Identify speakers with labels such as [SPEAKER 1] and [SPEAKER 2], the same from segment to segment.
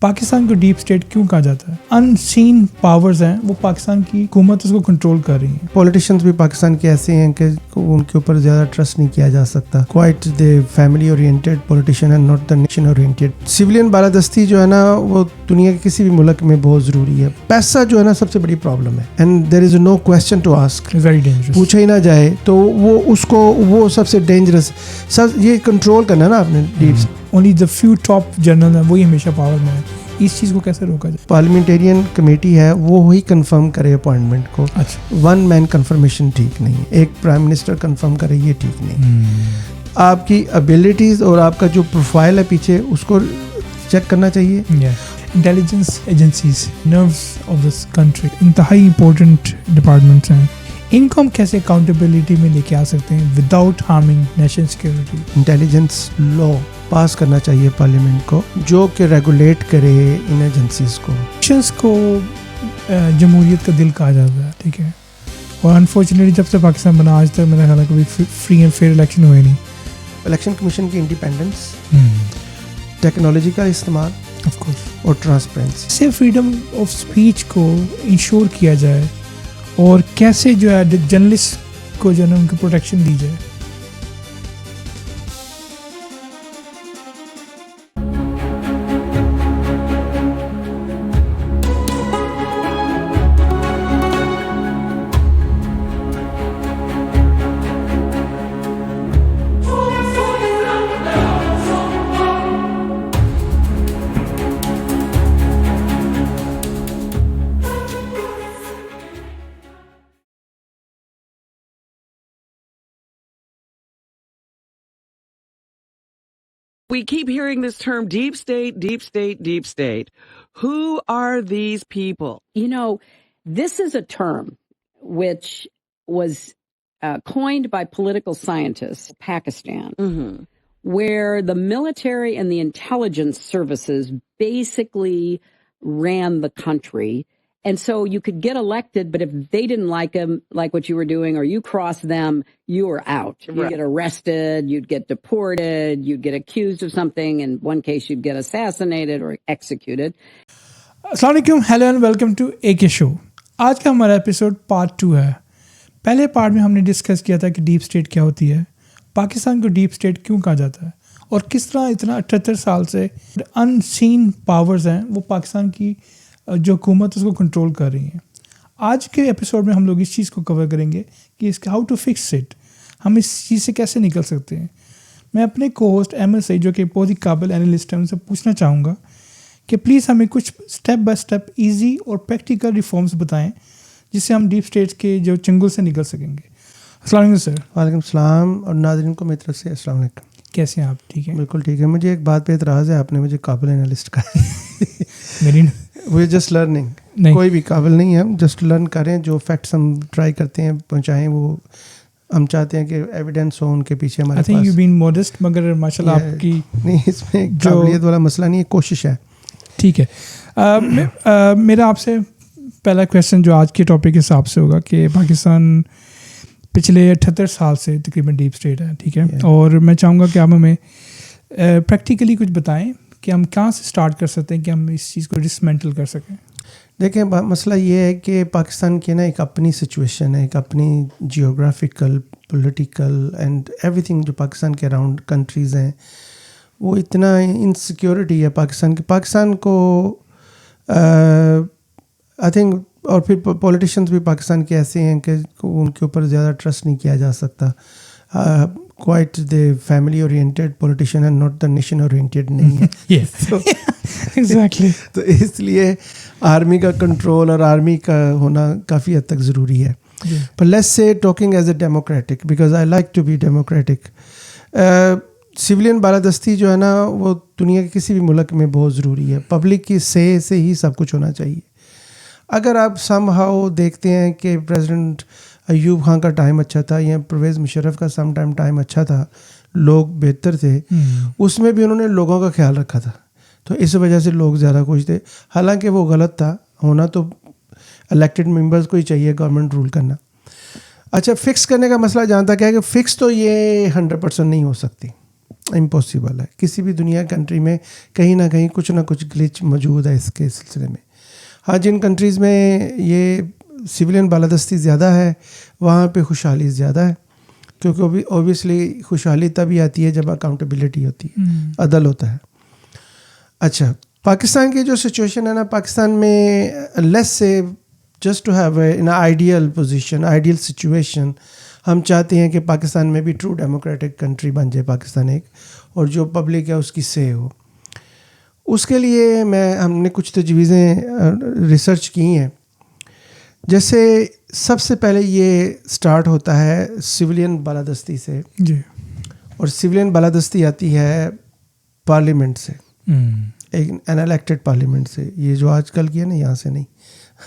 [SPEAKER 1] पाकिस्तान को deep state क्यों कहा जाता है? अनसीन पावर्स हैं, वो पाकिस्तान की हुकूमत उसको कंट्रोल कर रही हैं।
[SPEAKER 2] पॉलिटिशियंस भी पाकिस्तान के ऐसे हैं कि उनके ऊपर ज़्यादा ट्रस्ट नहीं किया जा सकता। Quite the family oriented politician and not the nation oriented. Civilian बालादस्ती जो है ना, वो दुनिया के किसी भी मुल्क में बहुत ज़रूरी है। पैसा जो है ना सबसे बड़ी प्रॉब्लम है, and there is no question to ask.
[SPEAKER 1] Very dangerous.
[SPEAKER 2] पूछा ही ना जाए तो वो सबसे डेंजरस ये कंट्रोल करना है ना आपने deep.
[SPEAKER 1] Only the few top general हैं, वही हमेशा पावर में है। इस चीज़ को कैसे रोका जाए?
[SPEAKER 2] पार्लियामेंटेरियन कमेटी है, वो ही कंफर्म करे अपॉइंटमेंट को।
[SPEAKER 1] अच्छा,
[SPEAKER 2] वन मैन कंफर्मेशन ठीक नहीं है। एक प्राइम मिनिस्टर कंफर्म करे, ये ठीक नहीं। आपकी एबिलिटीज और आपका जो प्रोफाइल है पीछे, उसको चेक करना चाहिए।
[SPEAKER 1] Intelligence agencies nerves of this country इंतहाई इंपॉर्टेंट डिपार्टमेंट्स हैं। इनको हम कैसे अकाउंटेबिलिटी में लेके आ सकते हैं without harming national security?
[SPEAKER 2] Intelligence law पास करना चाहिए पार्लियामेंट को, जो कि रेगुलेट करे इन एजेंसीज को।
[SPEAKER 1] इलेक्शंस को जमहूरियत का दिल कहा जाता है, ठीक है, और अनफॉर्चुनेटली जब से पाकिस्तान बना आज तक मेरा ख्याल है कभी फ्री एंड फेयर इलेक्शन हुए नहीं।
[SPEAKER 2] इलेक्शन कमीशन की इंडिपेंडेंस, टेक्नोलॉजी का इस्तेमाल
[SPEAKER 1] ऑफ कोर्स,
[SPEAKER 2] और ट्रांसपेरेंसी
[SPEAKER 1] से फ्रीडम ऑफ स्पीच को इंश्योर किया जाए, और कैसे जो है जर्नलिस्ट को जो है उनको प्रोटेक्शन दी जाए।
[SPEAKER 3] We keep hearing this term deep state, deep state, deep state. Who are these people?
[SPEAKER 4] You know, this is a term which was coined by political scientists in Pakistan, where the military and the intelligence services basically ran the country. And so you could get elected, but if they didn't like them, like what you were doing, or you crossed them, you were out. You'd get arrested, you'd get deported, you'd get accused of something. In one case, you'd get assassinated or executed.
[SPEAKER 1] अस्सलाम वालेकुम, hello and welcome to AK show. आज का हमारा episode part 2 है। पहले part में हमने discuss किया था कि डीप स्टेट क्या होती है, पाकिस्तान को डीप स्टेट क्यों कहा जाता है, और किस तरह इतना 78 साल से अनसीन पावर्स हैं, वो पाकिस्तान की जो हुकूमत उसको कंट्रोल कर रही हैं। आज के एपिसोड में हम लोग इस चीज़ को कवर करेंगे कि इसका हाउ टू फिक्स इट, हम इस चीज़ से कैसे निकल सकते हैं। मैं अपने को होस्ट अहमद सईद, जो कि बहुत ही काबिल एनालिस्ट है, उनसे पूछना चाहूँगा कि प्लीज़ हमें कुछ स्टेप बाय स्टेप ईजी और प्रैक्टिकल रिफॉर्म्स बताएं जिससे हम डीप स्टेट्स के जो चंगुल से निकल सकेंगे। अस्सलाम वालेकुम सर।
[SPEAKER 2] वालेकुम सलाम, और नाज़रीन को मेरी तरफ से अस्सलाम वालेकुम।
[SPEAKER 1] कैसे हैं आप? ठीक है,
[SPEAKER 2] बिल्कुल ठीक है। मुझे एक बात पे एतराज़ है, आपने मुझे काबिल एनालिस्ट कहा।
[SPEAKER 1] मेरी
[SPEAKER 2] वी जस्ट लर्निंग, कोई भी काबिल नहीं है, हम जस्ट लर्न करें। जो फैक्ट्स हम ट्राई करते हैं पहुँचाएँ, वो हम चाहते हैं कि एविडेंस हो उनके पीछे हमारे पास।
[SPEAKER 1] I think you been modest, मगर माशाल्लाह आपकी
[SPEAKER 2] नहीं, इसमें काबिलियत वाला मसला नहीं है, कोशिश है।
[SPEAKER 1] ठीक है। मेरा आपसे पहला क्वेश्चन जो आज के टॉपिक के हिसाब से होगा कि पाकिस्तान पिछले 78 साल से तकरीबन डीप स्टेट है, ठीक है, और मैं चाहूँगा कि आप हमें प्रैक्टिकली कुछ बताएं कि हम कहाँ से स्टार्ट कर सकते हैं कि हम इस चीज़ को डिसमेंटल कर सकें।
[SPEAKER 2] देखें, मसला ये है कि पाकिस्तान की ना एक अपनी सिचुएशन है, एक अपनी जियोग्राफिकल, पॉलिटिकल एंड एवरीथिंग जो पाकिस्तान के अराउंड कंट्रीज़ हैं, वो इतना इनसिक्योरिटी है पाकिस्तान को आई थिंक। और फिर पॉलिटिशियंस भी पाकिस्तान के ऐसे हैं कि उनके ऊपर ज़्यादा ट्रस्ट नहीं किया जा सकता। Quite the family oriented politician and not the nation oriented नहीं है।
[SPEAKER 1] एग्जैक्टली।
[SPEAKER 2] तो इसलिए आर्मी का कंट्रोल और आर्मी का होना काफ़ी हद तक ज़रूरी है। पर let's say talking as a democratic, because I like to be democratic. Civilian बालादस्ती जो है ना, वो दुनिया के किसी भी मुल्क में बहुत ज़रूरी है। पब्लिक की से ही सब कुछ होना चाहिए। अगर आप समहाउ देखते हैं कि प्रेसिडेंट अयूब खान का टाइम अच्छा था या परवेज़ मुशर्रफ का सम टाइम अच्छा था, लोग बेहतर थे, उसमें भी उन्होंने लोगों का ख्याल रखा था, तो इस वजह से लोग ज़्यादा खुश थे। हालांकि वो गलत था, होना तो इलेक्टेड मेंबर्स को ही चाहिए गवर्नमेंट रूल करना। अच्छा, फिक्स करने का मसला जहाँ तक है कि फिक्स तो ये 100% नहीं हो सकती, इम्पॉसिबल है। किसी भी दुनिया कंट्री में कहीं ना कुछ ग्लिच मौजूद है इसके सिलसिले में। हाँ, जिन कंट्रीज़ में ये सिविलियन बालादस्ती ज़्यादा है वहाँ पे खुशहाली ज़्यादा है, क्योंकि ऑब्वियसली खुशहाली तभी आती है जब अकाउंटेबिलिटी होती है, अदल होता है। अच्छा, पाकिस्तान की जो सिचुएशन है ना, पाकिस्तान में let's say just to have in ideal position, ideal situation, हम चाहते हैं कि पाकिस्तान में भी ट्रू डेमोक्रेटिक कंट्री बन जाए पाकिस्तान एक, और जो पब्लिक है उसकी से हो। उसके लिए हमने कुछ तजवीज़ें रिसर्च की हैं। जैसे सबसे पहले ये स्टार्ट होता है सिविलियन बालादस्ती से
[SPEAKER 1] जी,
[SPEAKER 2] और सिविलियन बालादस्ती आती है पार्लियामेंट से, एक अनइलेक्टेड पार्लियामेंट से। ये जो आजकल की है ना, यहाँ से नहीं,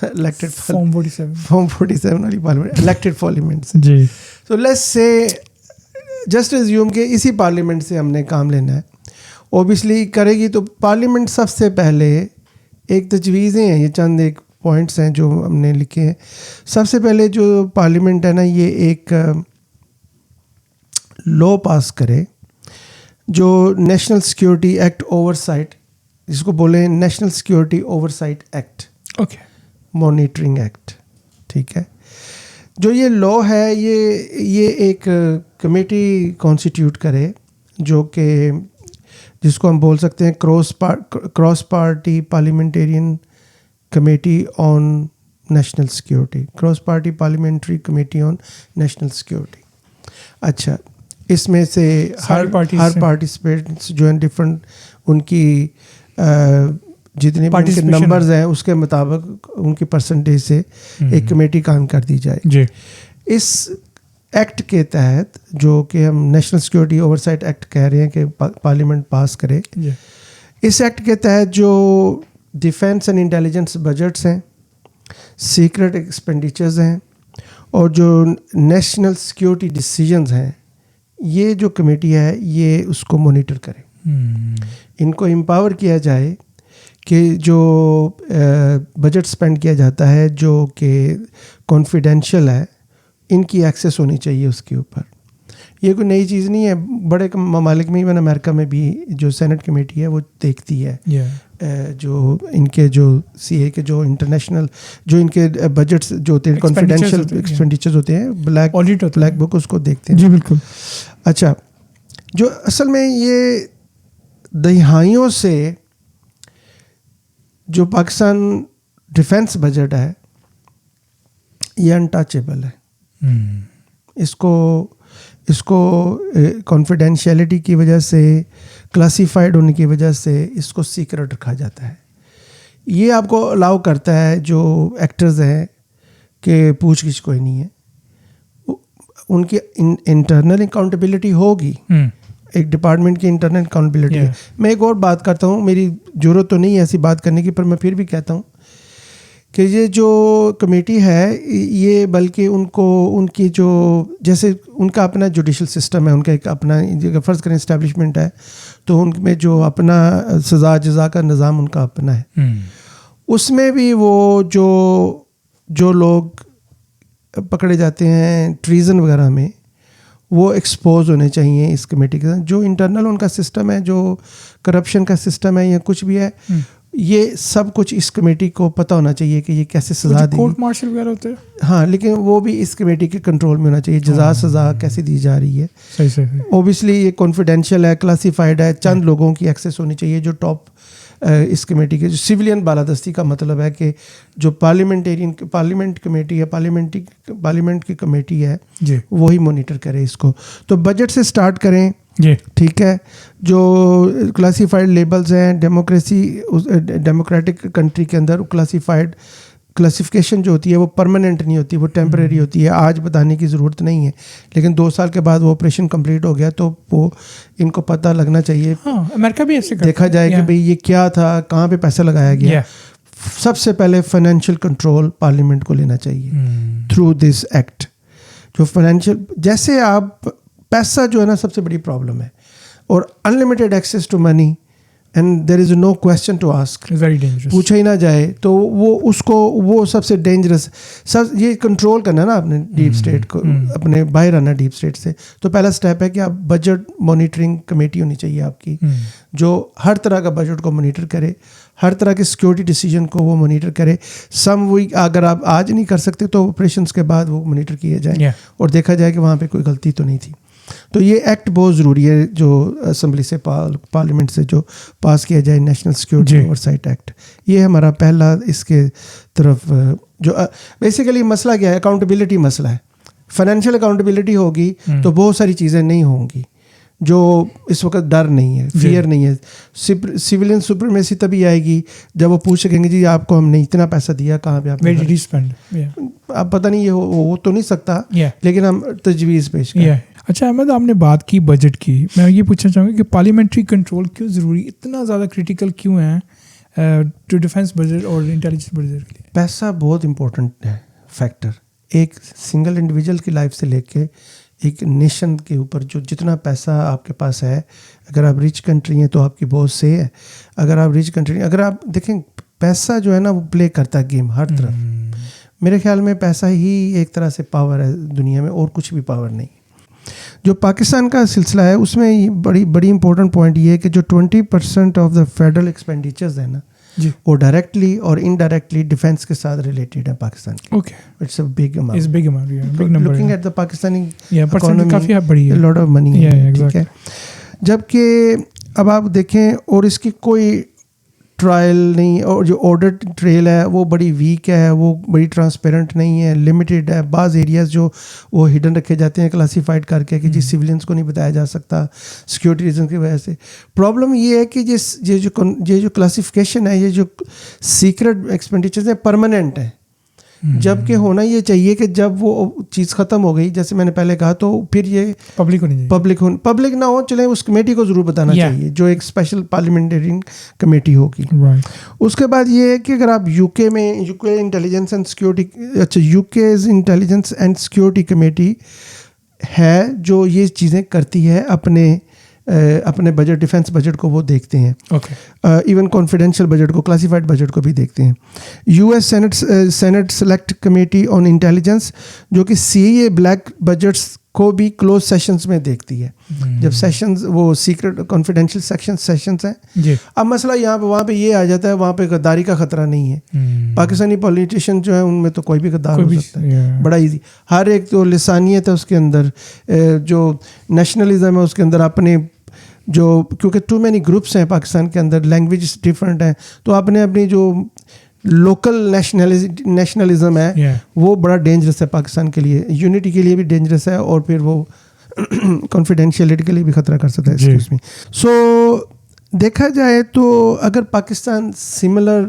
[SPEAKER 2] इलेक्टेड
[SPEAKER 1] फॉर्म
[SPEAKER 2] 47 वाली पार्लियामेंट, इलेक्टेड पार्लियामेंट से
[SPEAKER 1] जी।
[SPEAKER 2] तो लेट्स से जस्ट एज्यूम के इसी पार्लियामेंट से हमने काम लेना है। ओबियसली करेगी तो पार्लियामेंट सबसे पहले, एक तजवीज़ें हैं, ये चंद एक पॉइंट्स हैं जो हमने लिखे हैं। सबसे पहले जो पार्लियामेंट है ना, ये एक लॉ पास करे जो नेशनल सिक्योरिटी एक्ट ओवरसाइट, जिसको बोले national security oversight act,
[SPEAKER 1] okay,
[SPEAKER 2] monitoring act, ठीक है। जो ये लॉ है, ये एक कमेटी कॉन्स्टिट्यूट करे जो कि जिसको हम बोल सकते हैं cross party parliamentarian committee on national security, cross party parliamentary committee on national security. अच्छा, इसमें से हर पार्टिसिपेंट्स जो हैं डिफरेंट, उनकी जितने भी उनके नंबर्स हैं उसके मुताबिक उनकी परसेंटेज से एक कमेटी काम कर दी जाए
[SPEAKER 1] जी।
[SPEAKER 2] इस एक्ट के तहत, जो कि हम नेशनल सिक्योरिटी ओवरसाइट एक्ट कह रहे हैं कि पार्लियामेंट पास करे, इस एक्ट के तहत जो डिफेंस एंड इंटेलिजेंस बजट्स हैं, सीक्रेट एक्सपेंडिचर्स हैं और जो नेशनल सिक्योरिटी डिसीजंस हैं, ये जो कमेटी है ये उसको मॉनिटर करे। इनको एम्पावर किया जाए कि जो बजट स्पेंड किया जाता है जो कि कॉन्फिडेंशियल है, इनकी एक्सेस होनी चाहिए उसके ऊपर। ये कोई नई चीज़ नहीं है, बड़े ममालिक में, इवन अमेरिका में भी जो सेनेट कमेटी है वो देखती है जो इनके जो सीए के जो इंटरनेशनल जो इनके बजट्स जो होते हैं, कॉन्फिडेंशियल एक्सपेंडिचर्स होते हैं, ब्लैक बुक उसको देखते हैं।
[SPEAKER 1] जी बिल्कुल।
[SPEAKER 2] अच्छा, जो असल में ये दहाइयों से जो पाकिस्तान डिफेंस बजट है ये अनटचेबल है। इसको कॉन्फिडेंशियलिटी की वजह से, क्लासिफाइड होने की वजह से इसको सीक्रेट रखा जाता है। ये आपको अलाउ करता है जो एक्टर्स हैं कि पूछ गिछ कोई नहीं है, उनकी इंटरनल अकाउंटेबिलिटी होगी, एक डिपार्टमेंट की इंटरनल अकाउंटेबिलिटी। मैं एक और बात करता हूँ, मेरी ज़रूरत तो नहीं है ऐसी बात करने की, पर मैं फिर भी कहता हूँ कि ये जो कमेटी है ये बल्कि उनकी जो जैसे उनका अपना जुडिशल सिस्टम है, उनका एक अपना, फ़र्ज़ करें इस्टेब्लिशमेंट है तो उनमें जो अपना सज़ा जज़ा का निज़ाम उनका अपना है। उसमें भी वो जो लोग पकड़े जाते हैं ट्रीज़न वगैरह में, वो एक्सपोज होने चाहिए इस कमेटी के साथ। जो इंटरनल उनका सिस्टम है, जो करप्शन का सिस्टम है या कुछ भी है, ये सब कुछ इस कमेटी को पता होना चाहिए कि ये कैसे सजा दी,
[SPEAKER 1] कोर्ट मार्शल वगैरह होते हैं।
[SPEAKER 2] हाँ, लेकिन वो भी इस कमेटी के कंट्रोल में होना चाहिए, जजा सजा कैसे दी जा रही है।
[SPEAKER 1] सही।
[SPEAKER 2] ओबियसली ये कॉन्फिडेंशियल है, क्लासिफाइड है, चंद लोगों की एक्सेस होनी चाहिए जो टॉप इस कमेटी के। जो सिविलियन बालादस्ती का मतलब है कि जो पार्लियामेंट कमेटी है, पार्लियामेंट की कमेटी है, वही मॉनिटर करे इसको। तो बजट से स्टार्ट करें, ठीक है। जो क्लासिफाइड लेबल्स हैं, डेमोक्रेटिक कंट्री के अंदर क्लासिफिकेशन जो होती है वो परमानेंट नहीं होती, वो टेम्परेरी होती है। आज बताने की ज़रूरत नहीं है, लेकिन 2 साल के बाद वो ऑपरेशन कंप्लीट हो गया तो वो इनको पता लगना चाहिए।
[SPEAKER 1] हाँ, अमेरिका भी ऐसे
[SPEAKER 2] देखा जाए कि भाई ये क्या था, कहाँ पे पैसा लगाया गया। सबसे पहले फाइनेंशियल कंट्रोल पार्लियामेंट को लेना चाहिए थ्रू दिस एक्ट। जो फाइनेंशियल, जैसे आप पैसा जो है ना सबसे बड़ी प्रॉब्लम है, और unlimited access to money and there is no question to ask,
[SPEAKER 1] very dangerous,
[SPEAKER 2] पूछा ही ना जाए तो वो सबसे डेंजरस सब ये कंट्रोल करना ना अपने डीप स्टेट को, अपने बाहर आना डीप स्टेट से। तो पहला स्टेप है कि आप बजट मॉनिटरिंग कमेटी होनी चाहिए आपकी, जो हर तरह का बजट को मॉनिटर करे, हर तरह के सिक्योरिटी डिसीजन को वो मॉनिटर करे। सम वीक अगर आप आज नहीं कर सकते तो ऑपरेशंस के बाद वो मॉनिटर किए जाए और देखा जाए कि वहाँ पे कोई गलती तो नहीं थी। तो ये एक्ट बहुत ज़रूरी है जो असेंबली से पार्लियामेंट से जो पास किया जाए, नेशनल सिक्योरिटी ओवरसाइट एक्ट। ये हमारा पहला इसके तरफ जो बेसिकली मसला क्या है, अकाउंटेबिलिटी मसला है। फाइनेंशियल अकाउंटेबिलिटी होगी तो बहुत सारी चीज़ें नहीं होंगी जो इस वक्त डर नहीं है, फियर नहीं है। सिविलियन सुप्रीमेसी तभी आएगी जब वो पूछ सकेंगे जी आपको हमने इतना पैसा दिया, कहाँ पे आपने
[SPEAKER 1] स्पेंड,
[SPEAKER 2] अब पता नहीं ये हो तो नहीं सकता, लेकिन हम तजवीज़ पेश करें।
[SPEAKER 1] अच्छा अहमद, आपने बात की बजट की, मैं ये पूछना चाहूँगा कि पार्लियामेंट्री कंट्रोल क्यों ज़रूरी, इतना ज़्यादा क्रिटिकल क्यों है टू डिफेंस बजट और इंटेलिजेंस बजट के लिए?
[SPEAKER 2] पैसा बहुत इंपॉर्टेंट है फैक्टर, एक सिंगल इंडिविजुअल की लाइफ से लेके एक नेशन के ऊपर जो जितना पैसा आपके पास है, अगर आप रिच कंट्री हैं तो आपकी बहुत से है, अगर आप रिच कंट्री, अगर आप देखें पैसा जो है ना वो प्ले करता है गेम हर तरफ। मेरे ख्याल में पैसा ही एक तरह से पावर है दुनिया में, और कुछ भी पावर नहीं। जो पाकिस्तान का सिलसिला है उसमें बड़ी इंपॉर्टेंट पॉइंट ये है कि जो 20% ऑफ द फेडरल एक्सपेंडिचर्स है ना
[SPEAKER 1] जी,
[SPEAKER 2] वो डायरेक्टली और इनडायरेक्टली डिफेंस के साथ रिलेटेड है पाकिस्तान की।
[SPEAKER 1] Okay,
[SPEAKER 2] it's a big amount,
[SPEAKER 1] it's big amount, big number,
[SPEAKER 2] looking at the Pakistani
[SPEAKER 1] economy काफी बड़ी है,
[SPEAKER 2] लॉट ऑफ मनी है, ठीक है। जबकि अब आप देखें और इसकी कोई ट्रायल नहीं, और जो ऑडिट ट्रेल है वो बड़ी वीक है, वो बड़ी ट्रांसपेरेंट नहीं है, लिमिटेड है। बाज़ एरियाज़ जो वो हिडन रखे जाते हैं क्लासीफाइड करके कि जी सिविलियंस को नहीं बताया जा सकता सिक्योरिटी रीजन की वजह से। प्रॉब्लम ये है कि ये जो क्लासिफिकेशन है, ये जो सीक्रेट एक्सपेंडिचर्स है परमानेंट है, जबकि होना ये चाहिए कि जब वो चीज़ ख़त्म हो गई, जैसे मैंने पहले कहा, तो फिर ये पब्लिक ना हो, चले उस कमेटी को ज़रूर बताना चाहिए जो एक स्पेशल पार्लियामेंटेरियन कमेटी होगी। उसके बाद ये है कि अगर आप यूके इंटेलिजेंस एंड सिक्योरिटी, अच्छा UK intelligence and security committee है जो ये चीज़ें करती है, अपने बजट, डिफेंस बजट को वो देखते हैं, इवन कॉन्फिडेंशियल बजट को, क्लासिफाइड बजट को भी देखते हैं। US senate select committee on intelligence जो कि सीए ब्लैक बजट्स को भी क्लोज सेशंस में देखती है, जब सेशंस वो सीक्रेट कॉन्फिडेंशियल सेशंस हैं। अब मसला यहाँ पे वहाँ पे ये आ जाता है, वहाँ पे गद्दारी का खतरा नहीं है। पाकिस्तानी पॉलिटिशियन जो है उनमें तो कोई भी गद्दार हो सकता है, बड़ा इजी। हर एक तो लिसानियत है उसके अंदर, जो नेशनलिज्म है उसके अंदर, अपने जो क्योंकि टू मैनी ग्रुप्स हैं पाकिस्तान के अंदर, लैंग्वेज डिफरेंट हैं, तो अपनी जो लोकल नेशनलिज्म है वो बड़ा डेंजरस है पाकिस्तान के लिए, यूनिटी के लिए भी डेंजरस है, और फिर वो कॉन्फिडेंशियलिटी के लिए भी खतरा कर सकता है एक्सक्यूज मी। सो देखा जाए तो अगर पाकिस्तान सिमिलर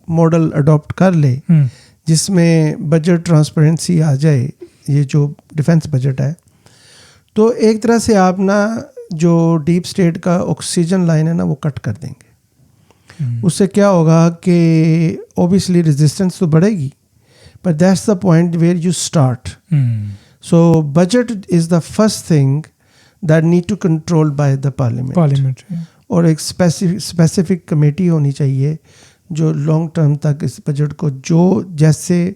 [SPEAKER 2] मॉडल अडॉप्ट कर ले जिसमें बजट ट्रांसपेरेंसी आ जाए, ये जो डिफेंस बजट है, तो एक तरह से आप ना जो डीप स्टेट का ऑक्सीजन लाइन है ना वो कट कर देंगे। उससे क्या होगा कि ऑब्वियसली रेजिस्टेंस तो बढ़ेगी, but that's the point where you start. So budget is the first thing that need to control by the parliament, और एक स्पेसिफिक कमेटी होनी चाहिए जो लॉन्ग टर्म तक इस बजट को जो जैसे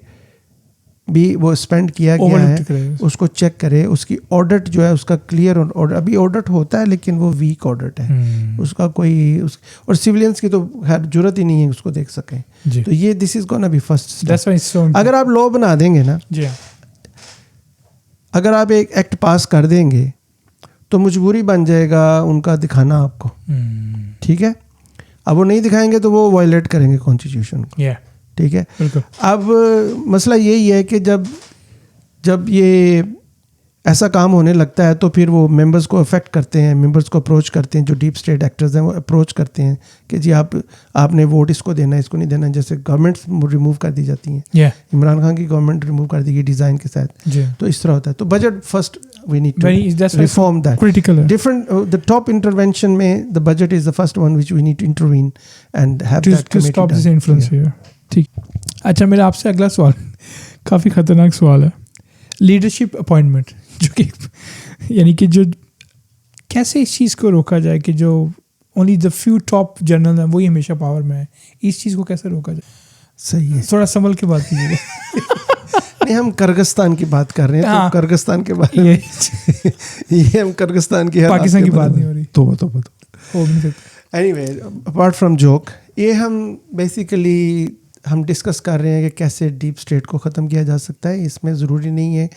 [SPEAKER 2] भी वो स्पेंड किया गया है उसको चेक करे, उसकी ऑडिट जो है उसका क्लियर ऑडिट, अभी ऑडिट होता है लेकिन वो वीक ऑडिट है, उसका कोई और सिविलियंस की तो खैर जरूरत ही नहीं है उसको देख सकें। तो ये this is gonna be first. अगर आप लॉ बना देंगे ना, अगर आप एक एक्ट पास कर देंगे तो मजबूरी बन जाएगा उनका दिखाना आपको, ठीक है। अब वो नहीं दिखाएंगे तो वो वायलेट करेंगे कॉन्स्टिट्यूशन को, ठीक है। अब मसला यही है कि जब ये ऐसा काम होने लगता है तो फिर वो मेंबर्स को अफेक्ट करते हैं, मेंबर्स को अप्रोच करते हैं, जो डीप स्टेट एक्टर्स हैं वो अप्रोच करते हैं कि जी आपने वोट इसको देना है, इसको नहीं देना। जैसे गवर्नमेंट्स रिमूव कर दी जाती हैं, इमरान खान की गवर्नमेंट रिमूव कर दी गई डिज़ाइन के साथ, तो इस तरह होता है। तो budget first we need to reform that, critical different the top intervention में the budget is the first one which we need to intervene and have that to stop this influence here.
[SPEAKER 1] ठीक। अच्छा, मेरा आपसे अगला सवाल काफ़ी ख़तरनाक सवाल है, लीडरशिप अपॉइंटमेंट, जो कि यानी कि जो कैसे इस चीज़ को रोका जाए कि जो only the few top general हैं वही हमेशा पावर में है, इस चीज़ को कैसे रोका जाए?
[SPEAKER 2] सही है।
[SPEAKER 1] थोड़ा संभल के बात कीजिएगा।
[SPEAKER 2] नहीं, हम किर्गिस्तान की बात कर रहे हैं,
[SPEAKER 1] हाँ।
[SPEAKER 2] तो किर्गिस्तान के बारे में ये हम किर्गिस्तान की
[SPEAKER 1] पाकिस्तान की बात नहीं हो रही।
[SPEAKER 2] तो
[SPEAKER 1] हो भी नहीं सकता।
[SPEAKER 2] एनीवे, अपार्ट फ्रॉम जोक, ये हम बेसिकली हम डिस्कस कर रहे हैं कि कैसे डीप स्टेट को ख़त्म किया जा सकता है। इसमें ज़रूरी नहीं है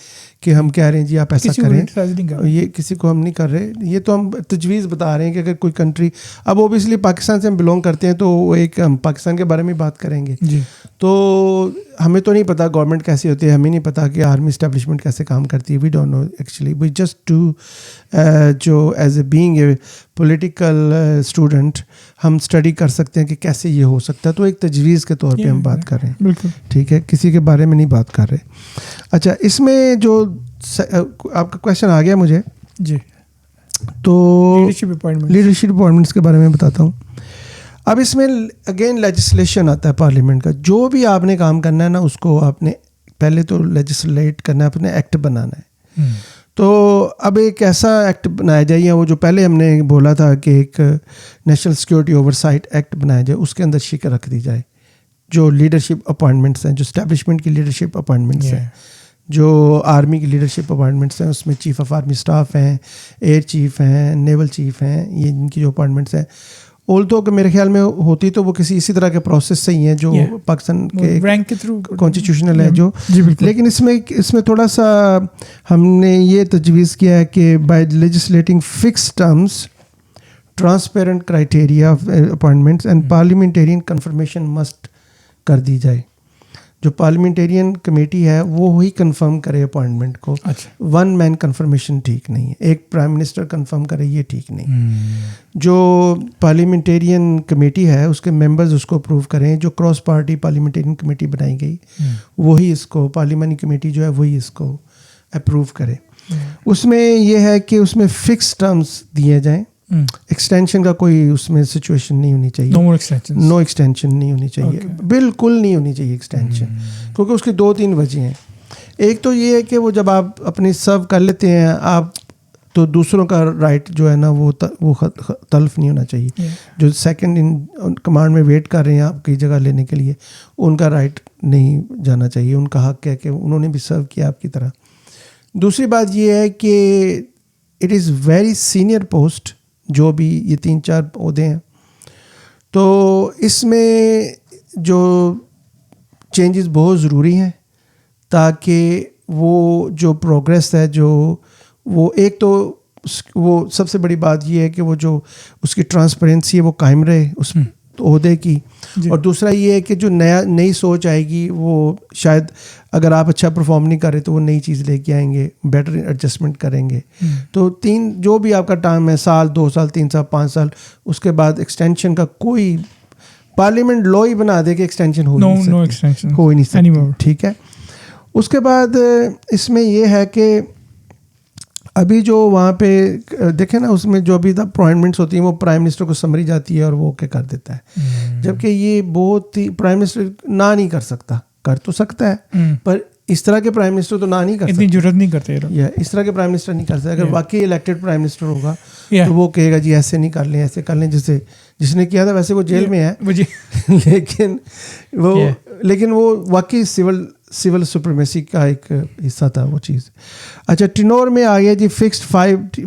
[SPEAKER 2] कि हम कह रहे हैं जी आप ऐसा
[SPEAKER 1] किसी को
[SPEAKER 2] करें,
[SPEAKER 1] criticize नहीं कर रहे।
[SPEAKER 2] ये किसी को हम नहीं कर रहे, ये तो हम तजवीज़ बता रहे हैं कि अगर कोई कंट्री, अब ओबियसली पाकिस्तान से हम बिलोंग करते हैं तो वो एक हम पाकिस्तान के बारे में बात करेंगे।
[SPEAKER 1] जी।
[SPEAKER 2] तो हमें तो नहीं पता गवर्नमेंट कैसी होती है, हमें नहीं पता कि आर्मी इस्टेब्लिशमेंट कैसे काम करती है, we don't know actually, we just do जो as a being a political student हम स्टडी कर सकते हैं कि कैसे ये हो सकता है, तो एक तजवीज़ के तौर पे हम बात कर रहे हैं,
[SPEAKER 1] बिल्कुल
[SPEAKER 2] ठीक है, किसी के बारे में नहीं बात कर रहे। अच्छा, इसमें जो आपका क्वेश्चन आ गया मुझे,
[SPEAKER 1] जी,
[SPEAKER 2] तो
[SPEAKER 1] लीडरशिप
[SPEAKER 2] अपॉइंटमेंट्स के बारे में बताता हूँ। अब इसमें अगेन लेजिस्लेशन आता है पार्लियामेंट का, जो भी आपने काम करना है ना उसको आपने पहले तो लेजिस्लेट करना है, अपने एक्ट बनाना है। तो अब एक ऐसा एक्ट बनाया जाए, या वो जो पहले हमने बोला था कि एक नेशनल सिक्योरिटी ओवरसाइट एक्ट बनाया जाए, उसके अंदर शिक रख दी जाए जो लीडरशिप अपॉइंटमेंट्स हैं, जो स्टैब्लिशमेंट की लीडरशिप अपॉइंटमेंट्स हैं, जो आर्मी की लीडरशिप अपॉइंटमेंट्स हैं, उसमें चीफ ऑफ आर्मी स्टाफ हैं, एयर चीफ हैं, नेवल चीफ हैं, ये इनकी जो अपॉइंटमेंट्स हैं, ऑल्दो कि मेरे ख्याल में होती तो वो किसी इसी तरह के प्रोसेस से ही हैं जो पाकिस्तान के
[SPEAKER 1] रैंक के थ्रू
[SPEAKER 2] कॉन्स्टिट्यूशनल है जो।
[SPEAKER 1] जी बिल्कुल।
[SPEAKER 2] लेकिन इसमें थोड़ा सा हमने ये तजवीज़ किया है कि by legislating fix terms, transparent criteria of appointments and parliamentarian confirmation must कर दी जाए। जो पार्लियामेंटेरियन कमेटी है वो ही कंफर्म करे अपॉइंटमेंट को।
[SPEAKER 1] अच्छा।
[SPEAKER 2] वन मैन कंफर्मेशन ठीक नहीं है, एक प्राइम मिनिस्टर कंफर्म करे, ये ठीक नहीं। जो पार्लियामेंटेरियन कमेटी है उसके मेंबर्स उसको अप्रूव करें, जो क्रॉस पार्टी पार्लियामेंटेरियन कमेटी बनाई गई वही इसको, पार्लियामेंट्री कमेटी जो है वही इसको अप्रूव करे। उसमें यह है कि उसमें फिक्स टर्म्स दिए जाएं, एक्सटेंशन का कोई उसमें सिचुएशन नहीं होनी चाहिए, नो एक्सटेंशन नहीं होनी चाहिए, बिल्कुल नहीं होनी चाहिए एक्सटेंशन, क्योंकि उसकी 2-3 वजह हैं। एक तो ये है कि वो जब आप अपनी सर्व कर लेते हैं आप, तो दूसरों का राइट जो है ना वो तल्फ नहीं होना चाहिए। जो सेकंड इन कमांड में वेट कर रहे हैं आपकी जगह लेने के लिए, उनका राइट नहीं जाना चाहिए, उनका हक है कि उन्होंने भी सर्व किया आपकी तरह। दूसरी बात ये है कि it is very senior post, जो भी ये 3-4 पौधे हैं, तो इसमें जो चेंजेस बहुत ज़रूरी हैं ताकि वो जो प्रोग्रेस है, जो वो एक तो वो सबसे बड़ी बात ये है कि वो जो उसकी ट्रांसपेरेंसी है वो कायम रहे उस ओहदे की, और दूसरा ये है कि जो नई सोच आएगी वो शायद अगर आप अच्छा परफॉर्म नहीं कर रहे तो वो नई चीज़ लेके आएंगे, बेटर एडजस्टमेंट करेंगे। तो 3 जो भी आपका टाइम है, साल, 2 साल, 3 साल, 5 साल, उसके बाद एक्सटेंशन का कोई पार्लियामेंट लॉ ही बना दे कि एक्सटेंशन हो नहीं सकती, ठीक है। उसके बाद इसमें यह है कि अभी जो वहाँ पे देखें ना, उसमें जो अभी अपॉइंटमेंट्स होती हैं वो प्राइम मिनिस्टर को समरी जाती है और वो क्या कर देता है, जबकि ये बहुत ही प्राइम मिनिस्टर ना नहीं कर सकता, कर तो सकता है पर इस तरह के प्राइम मिनिस्टर तो ना नहीं कर सकते,
[SPEAKER 1] इतनी जरूरत नहीं करते
[SPEAKER 2] या इस तरह के प्राइम मिनिस्टर नहीं कर सकते। अगर वाकई इलेक्टेड प्राइम मिनिस्टर होगा तो वो कहेगा जी ऐसे नहीं कर लें, ऐसे कर लें, जैसे जिसने किया था वैसे वो जेल में है लेकिन वो वाकई सिविल सुप्रीमेसी का एक हिस्सा था वो चीज़। अच्छा, टिनोर में आ गया जी फिक्स्ड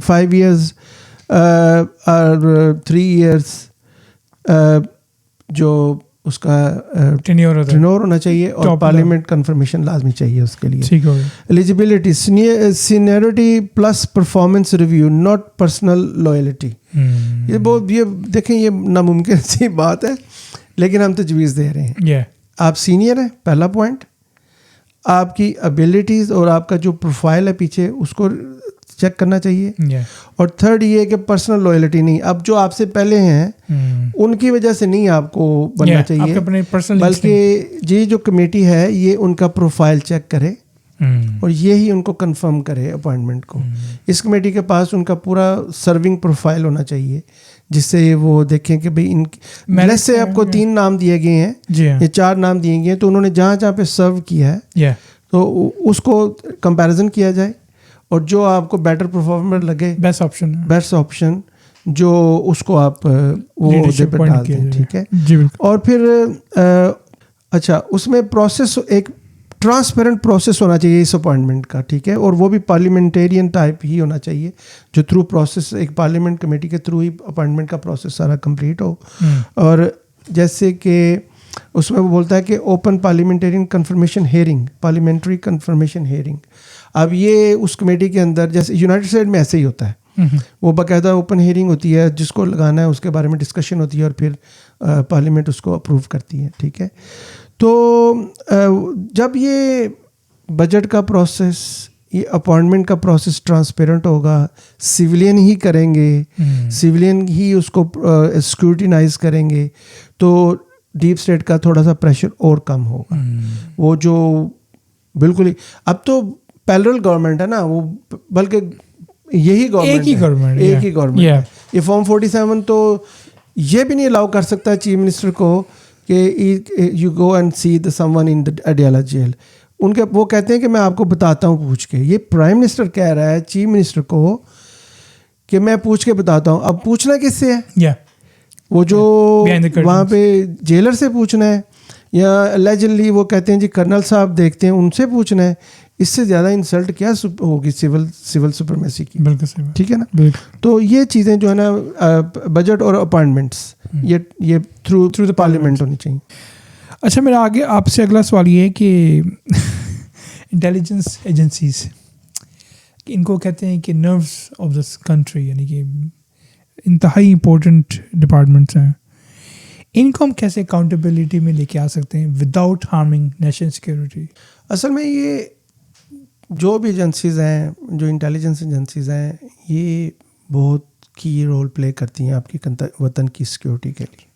[SPEAKER 2] 5 years और 3 years जो उसका टेन्योर होना चाहिए, और पार्लियामेंट कंफर्मेशन लाजमी चाहिए उसके लिए। Eligibility, seniority plus performance review, not personal loyalty. ये देखें ये नामुमकिन सी बात है, लेकिन हम तजवीज़ दे रहे हैं। आप सीनियर हैं, पहला पॉइंट, आपकी एबिलिटीज़ और आपका जो प्रोफाइल है पीछे उसको चेक करना चाहिए, और थर्ड ये कि पर्सनल लॉयल्टी नहीं, अब जो आपसे पहले हैं उनकी वजह से नहीं आपको बनना चाहिए, बल्कि ये जो कमेटी है ये उनका प्रोफाइल चेक करे और ये ही उनको कंफर्म करे अपॉइंटमेंट को। इस कमेटी के पास उनका पूरा सर्विंग प्रोफाइल होना चाहिए, जिससे वो देखें कि भाई इन से आपको 3 नाम दिए गए हैं या 4 नाम दिए गए हैं, तो उन्होंने जहाँ जहाँ पे सर्व किया है तो उसको कंपैरिजन किया जाए, और जो आपको बेटर परफॉर्मर लगे, बेस्ट ऑप्शन जो उसको आप वो
[SPEAKER 1] Leadership
[SPEAKER 2] ओहदे पे
[SPEAKER 1] appoint
[SPEAKER 2] डाल
[SPEAKER 1] किया
[SPEAKER 2] दें,
[SPEAKER 1] जाए।
[SPEAKER 2] ठीक है।
[SPEAKER 1] जी बिल्कुल।
[SPEAKER 2] और फिर अच्छा, उसमें प्रोसेस एक ट्रांसपेरेंट प्रोसेस होना चाहिए इस अपॉइंटमेंट का, ठीक है, और वो भी पार्लियामेंटेरियन टाइप ही होना चाहिए, जो थ्रू प्रोसेस एक पार्लियामेंट कमेटी के थ्रू ही अपॉइंटमेंट का प्रोसेस सारा कंप्लीट हो। और जैसे कि उसमें वो बोलता है कि open parliamentarian confirmation hearing, parliamentary confirmation hearing. अब ये उस कमेटी के अंदर, जैसे यूनाइटेड स्टेट में ऐसे ही होता है, वो बाकायदा ओपन हेयरिंग होती है, जिसको लगाना है उसके बारे में डिस्कशन होती है और फिर पार्लियामेंट उसको अप्रूव करती है, ठीक है। तो जब ये बजट का प्रोसेस, ये अपॉइंटमेंट का प्रोसेस ट्रांसपेरेंट होगा, सिविलियन ही करेंगे, सिविलियन ही उसको स्क्रूटिनाइज करेंगे, तो डीप स्टेट का थोड़ा सा प्रेशर और कम होगा। वो जो बिल्कुल ही, अब तो पैरेलल गवर्नमेंट है ना, वो बल्कि यही गवर्नमेंट एक ही गवर्नमेंट है। ये फॉर्म 47 तो ये भी नहीं अलाउ कर सकता चीफ मिनिस्टर को कि you go and see the someone in the Adiala jail. उनके वो कहते हैं कि मैं आपको बताता हूँ पूछ के। ये प्राइम मिनिस्टर कह रहा है चीफ मिनिस्टर को कि मैं पूछ के बताता हूँ। अब पूछना किससे है? वो जो वहाँ पे जेलर से पूछना है, या एलिजिडली वो कहते हैं जी कर्नल साहब देखते हैं, उनसे पूछना है? इससे ज़्यादा इंसल्ट क्या होगी सिविल सुपरमेसी की?
[SPEAKER 1] बिल्कुल सही,
[SPEAKER 2] ठीक है ना। तो ये चीज़ें जो है ना, बजट और अपॉइंटमेंट्स ये थ्रू द पार्लियामेंट होनी चाहिए।
[SPEAKER 1] अच्छा, मेरा आगे आपसे अगला सवाल ये है कि इंटेलिजेंस एजेंसीज, इनको कहते हैं कि नर्व्स ऑफ दिस कंट्री, यानी कि इंतहाई इम्पोर्टेंट डिपार्टमेंट्स हैं, इनको हम कैसे अकाउंटेबिलिटी में लेके आ सकते हैं विदाउट हार्मिंग नेशनल सिक्योरिटी?
[SPEAKER 2] असल में ये जो भी एजेंसीज़ हैं, जो इंटेलिजेंस एजेंसीज़ हैं, ये बहुत की रोल प्ले करती हैं आपकी वतन की सिक्योरिटी के लिए,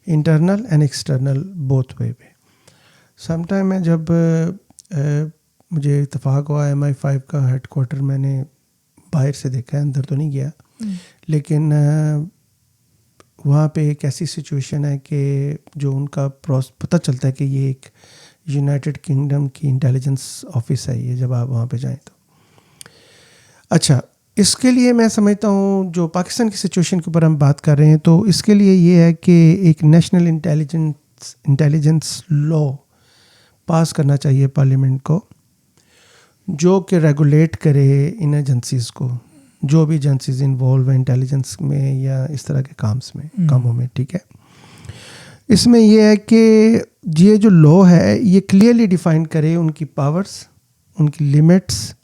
[SPEAKER 2] internal and external both way पे। समटाइम मैं जब मुझे इत्तेफाक हुआ MI5 का हेडक्वार्टर मैंने बाहर से देखा है, अंदर तो नहीं गया, लेकिन वहाँ पे एक ऐसी सिचुएशन है कि जो उनका पता चलता है कि ये एक यूनाइटेड किंगडम की इंटेलिजेंस ऑफिस है ये, जब आप वहाँ पे जाएं तो। अच्छा, इसके लिए मैं समझता हूँ जो पाकिस्तान की सिचुएशन के ऊपर हम बात कर रहे हैं, तो इसके लिए ये है कि एक नेशनल इंटेलिजेंस लॉ पास करना चाहिए पार्लियामेंट को, जो कि रेगुलेट करे इन एजेंसीज़ को, जो भी एजेंसीज इन्वॉल्व हैं इंटेलिजेंस में या इस तरह के कामों में, ठीक है। इसमें यह है कि ये जो लॉ है ये क्लियरली डिफाइन करे उनकी पावर्स, उनकी लिमिट्स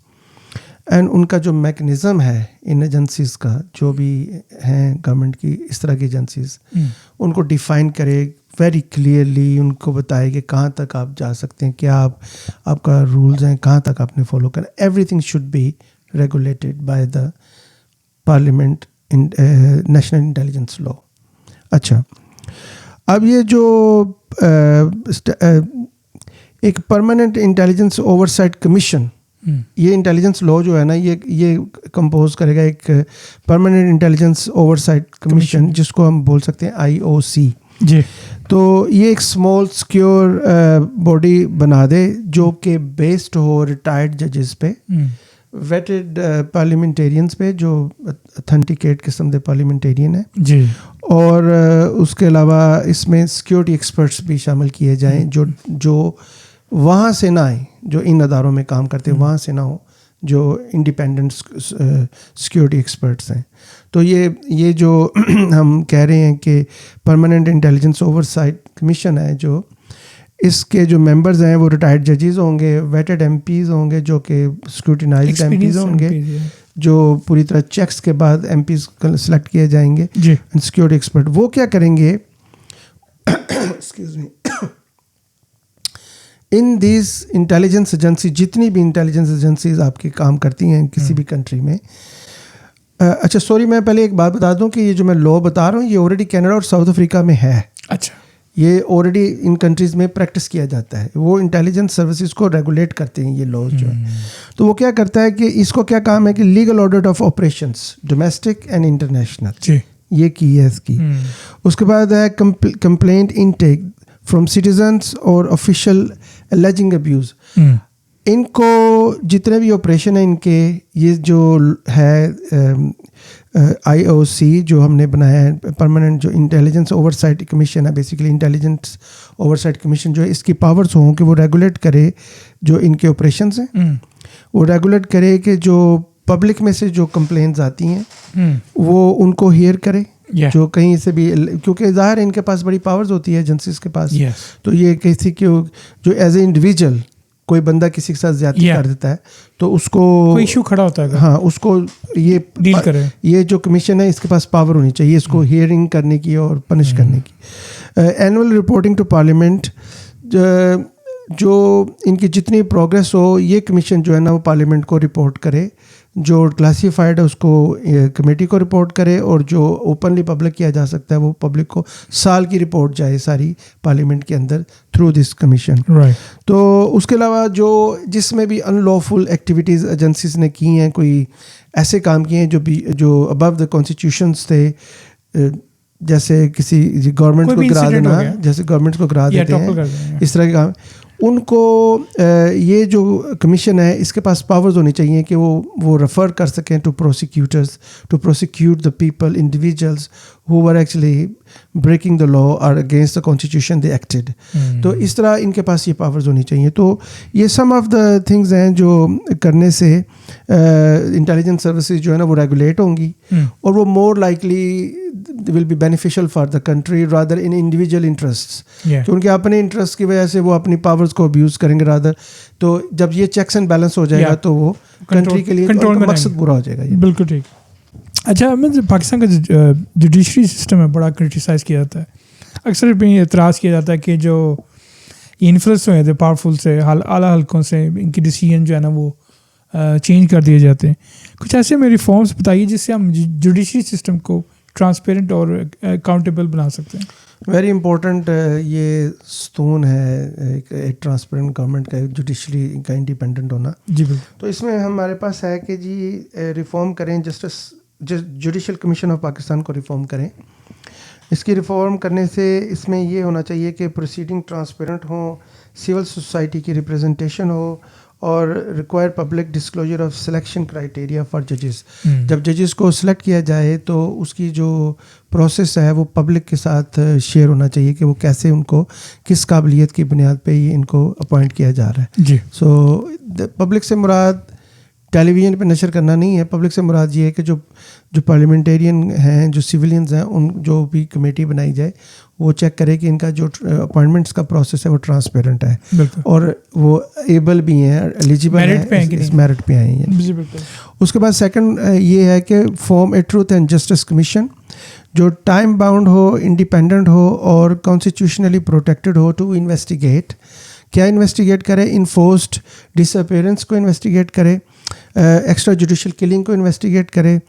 [SPEAKER 2] एंड उनका जो मैकेनिज़्म है इन एजेंसीज़ का, जो भी हैं गवर्नमेंट की इस तरह की एजेंसीज़, उनको डिफ़ाइन करे वेरी क्लियरली, उनको बताए कि कहाँ तक आप जा सकते हैं, क्या आपका रूल्स हैं, कहाँ तक आपने फॉलो करना। Everything should B regulated by the parliament in national intelligence law। अच्छा, अब ये जो एक परमानेंट इंटेलिजेंस ओवरसाइट कमीशन, ये इंटेलिजेंस लॉ जो है ना, ये कंपोज करेगा एक परमानेंट इंटेलिजेंस ओवरसाइट कमीशन, जिसको हम बोल सकते हैं IOC
[SPEAKER 1] जी। तो
[SPEAKER 2] ये एक स्मॉल सिक्योर बॉडी बना दे जो कि बेस्ड हो रिटायर्ड जजेस पे, वेटेड पार्लियामेंटेरियंस पे, जो अथेंटिकेट किस्म के पार्लियामेंटेरियन है जी। और उसके अलावा इसमें सिक्योरिटी एक्सपर्ट्स भी शामिल किए जाएं, जो वहाँ से ना आए, जो इन अदारों में काम करते हैं वहाँ से ना हो, जो इंडिपेंडेंट सिक्योरिटी एक्सपर्ट्स हैं। तो ये जो हम कह रहे हैं कि परमानेंट इंटेलिजेंस ओवरसाइट कमीशन है, जो इसके जो मेंबर्स हैं वो रिटायर्ड जजेस होंगे, वेटेड MPs होंगे, जो कि स्क्रूटिनाइज्ड MPs होंगे, जो पूरी तरह चेक्स के बाद MPs सेलेक्ट किए जाएंगे जी। सिक्योरिटी एक्सपर्ट वो क्या करेंगे, excuse me, in this intelligence agency, जितनी भी इंटेलिजेंस एजेंसीज आपके काम करती हैं किसी भी कंट्री में। अच्छा सॉरी, मैं पहले एक बात बता दूं कि ये जो मैं लॉ बता रहा हूँ ये ऑलरेडी कनाडा और साउथ अफ्रीका में है।
[SPEAKER 1] अच्छा,
[SPEAKER 2] ये ऑलरेडी इन कंट्रीज़ में प्रैक्टिस किया जाता है, वो इंटेलिजेंस सर्विसेज को रेगुलेट करते हैं ये लॉज जो है। तो वो क्या करता है कि इसको क्या काम है कि legal audit of operations domestic and international, ये की है इसकी। उसके बाद है कंप्लेंट इनटेक फ्रॉम सिटीजन्स और ऑफिशियल एलिजिंग अब्यूज़। इनको जितने भी ऑपरेशन है इनके, ये जो है IOC जो हमने बनाया है, परमानेंट जो इंटेलिजेंस ओवरसाइट कमीशन है, बेसिकली इंटेलिजेंस ओवरसाइट कमीशन जो है, इसकी पावर्स हों कि वो रेगुलेट करे जो इनके ऑपरेशंस हैं, वो रेगुलेट करे कि जो पब्लिक में से जो कंप्लेंट्स आती हैं वो उनको हियर करे, जो कहीं से भी, क्योंकि ज़ाहिर है इनके पास बड़ी पावर्स होती है एजेंसीज के पास, तो ये किसी के जो एज ए इंडिविजुअल कोई बंदा किसी के साथ ज्यादती कर देता है तो उसको
[SPEAKER 1] कोई इशू खड़ा होता है,
[SPEAKER 2] हाँ, उसको ये
[SPEAKER 1] डील करे। ये
[SPEAKER 2] जो कमीशन है इसके पास पावर होनी चाहिए इसको हियरिंग करने की और पनिश करने की। एनुअल रिपोर्टिंग टू पार्लियामेंट, जो इनकी जितनी प्रोग्रेस हो ये कमीशन जो है ना वो पार्लियामेंट को रिपोर्ट करे, जो क्लासीफाइड है उसको कमेटी को रिपोर्ट करे, और जो ओपनली पब्लिक किया जा सकता है वो पब्लिक को साल की रिपोर्ट जाए सारी पार्लियामेंट के अंदर थ्रू दिस कमीशन। तो उसके अलावा जो जिसमें भी अनलॉफुल एक्टिविटीज़ एजेंसीज ने की हैं, कोई ऐसे काम किए हैं जो अबव द कॉन्स्टिट्यूशंस थे, जैसे किसी गवर्नमेंट को गिरा देना, जैसे गवर्नमेंट को गिरा देते हैं, इस तरह के काम, उनको ये जो कमीशन है इसके पास पावर्स होनी चाहिए कि वो रेफर कर सकें to prosecutors to prosecute the people, individuals who were actually breaking the law or against the constitution they acted. तो इस तरह इनके पास ये पावर्स होनी चाहिए। तो ये सम ऑफ द थिंग्स हैं जो करने से इंटेलिजेंस सर्विसेज जो है ना वो रेगुलेट होंगी, और वो more likely will be beneficial for the country rather in individual interests, कि उनके अपने इंटरेस्ट की वजह से वो अपनी पावर्स को अब्यूज़ करेंगे रादर। तो जब ये चेक्स एंड बैलेंस हो जाएगा तो वो कंट्री के लिए मकसद पूरा हो जाएगा।
[SPEAKER 1] बिल्कुल ठीक। अच्छा, मैं पाकिस्तान का जुडिशरी सिस्टम है बड़ा क्रिटिसाइज़ किया जाता है, अक्सर भी एतराज़ किया जाता है कि जो इन्फ्लुएंस हुए थे पावरफुल से आला हल्कों से, इनकी डिसीजन जो है ना वो चेंज कर दिए जाते हैं। कुछ ऐसे में रिफॉर्म्स बताइए जिससे हम जुडिशरी सिस्टम को ट्रांसपेरेंट और अकाउंटेबल बना सकते हैं।
[SPEAKER 2] वेरी इंपॉर्टेंट ये स्तून है एक ट्रांसपेरेंट गवर्नमेंट का, जुडिशरी का इंडिपेंडेंट होना।
[SPEAKER 1] जी बिल्कुल।
[SPEAKER 2] तो इसमें हमारे पास है कि जी रिफॉर्म करें, जुडिशल कमीशन ऑफ पाकिस्तान को रिफॉर्म करें। इसकी रिफॉर्म करने से इसमें ये होना चाहिए कि प्रोसीडिंग ट्रांसपेरेंट हो, सिविल सोसाइटी की रिप्रेजेंटेशन हो, और require public disclosure of selection criteria for जजेस। जब जजेस को सिलेक्ट किया जाए तो उसकी जो प्रोसेस है वो पब्लिक के साथ शेयर होना चाहिए कि वो कैसे, उनको किस काबिलियत की बुनियाद पे ही इनको अपॉइंट किया जा रहा है।
[SPEAKER 1] जी।
[SPEAKER 2] सो पब्लिक से मुराद टेलीविज़न पे नशर करना नहीं है, पब्लिक से मुराद ये है कि जो पार्लियामेंटेरियन हैं, जो सिविलियंस हैं, उन जो भी कमेटी बनाई जाए वो चेक करे कि इनका जो अपॉइंटमेंट्स का प्रोसेस है वो ट्रांसपेरेंट है और वो एबल भी हैं, एलिजिबल हैं, इस मेरिट पे आए हैं। उसके बाद सेकंड ये है कि form a truth and justice commission जो टाइम बाउंड हो, इंडिपेंडेंट हो और कॉन्स्टिट्यूशनली प्रोटेक्टेड हो टू इन्वेस्टिगेट। क्या इन्वेस्टिगेट करे? इन्फोर्स्ड डिसअपीयरेंस को इन्वेस्टिगेट करे, एक्स्ट्रा जुडिशल किलिंग को इन्वेस्टिगेट करे,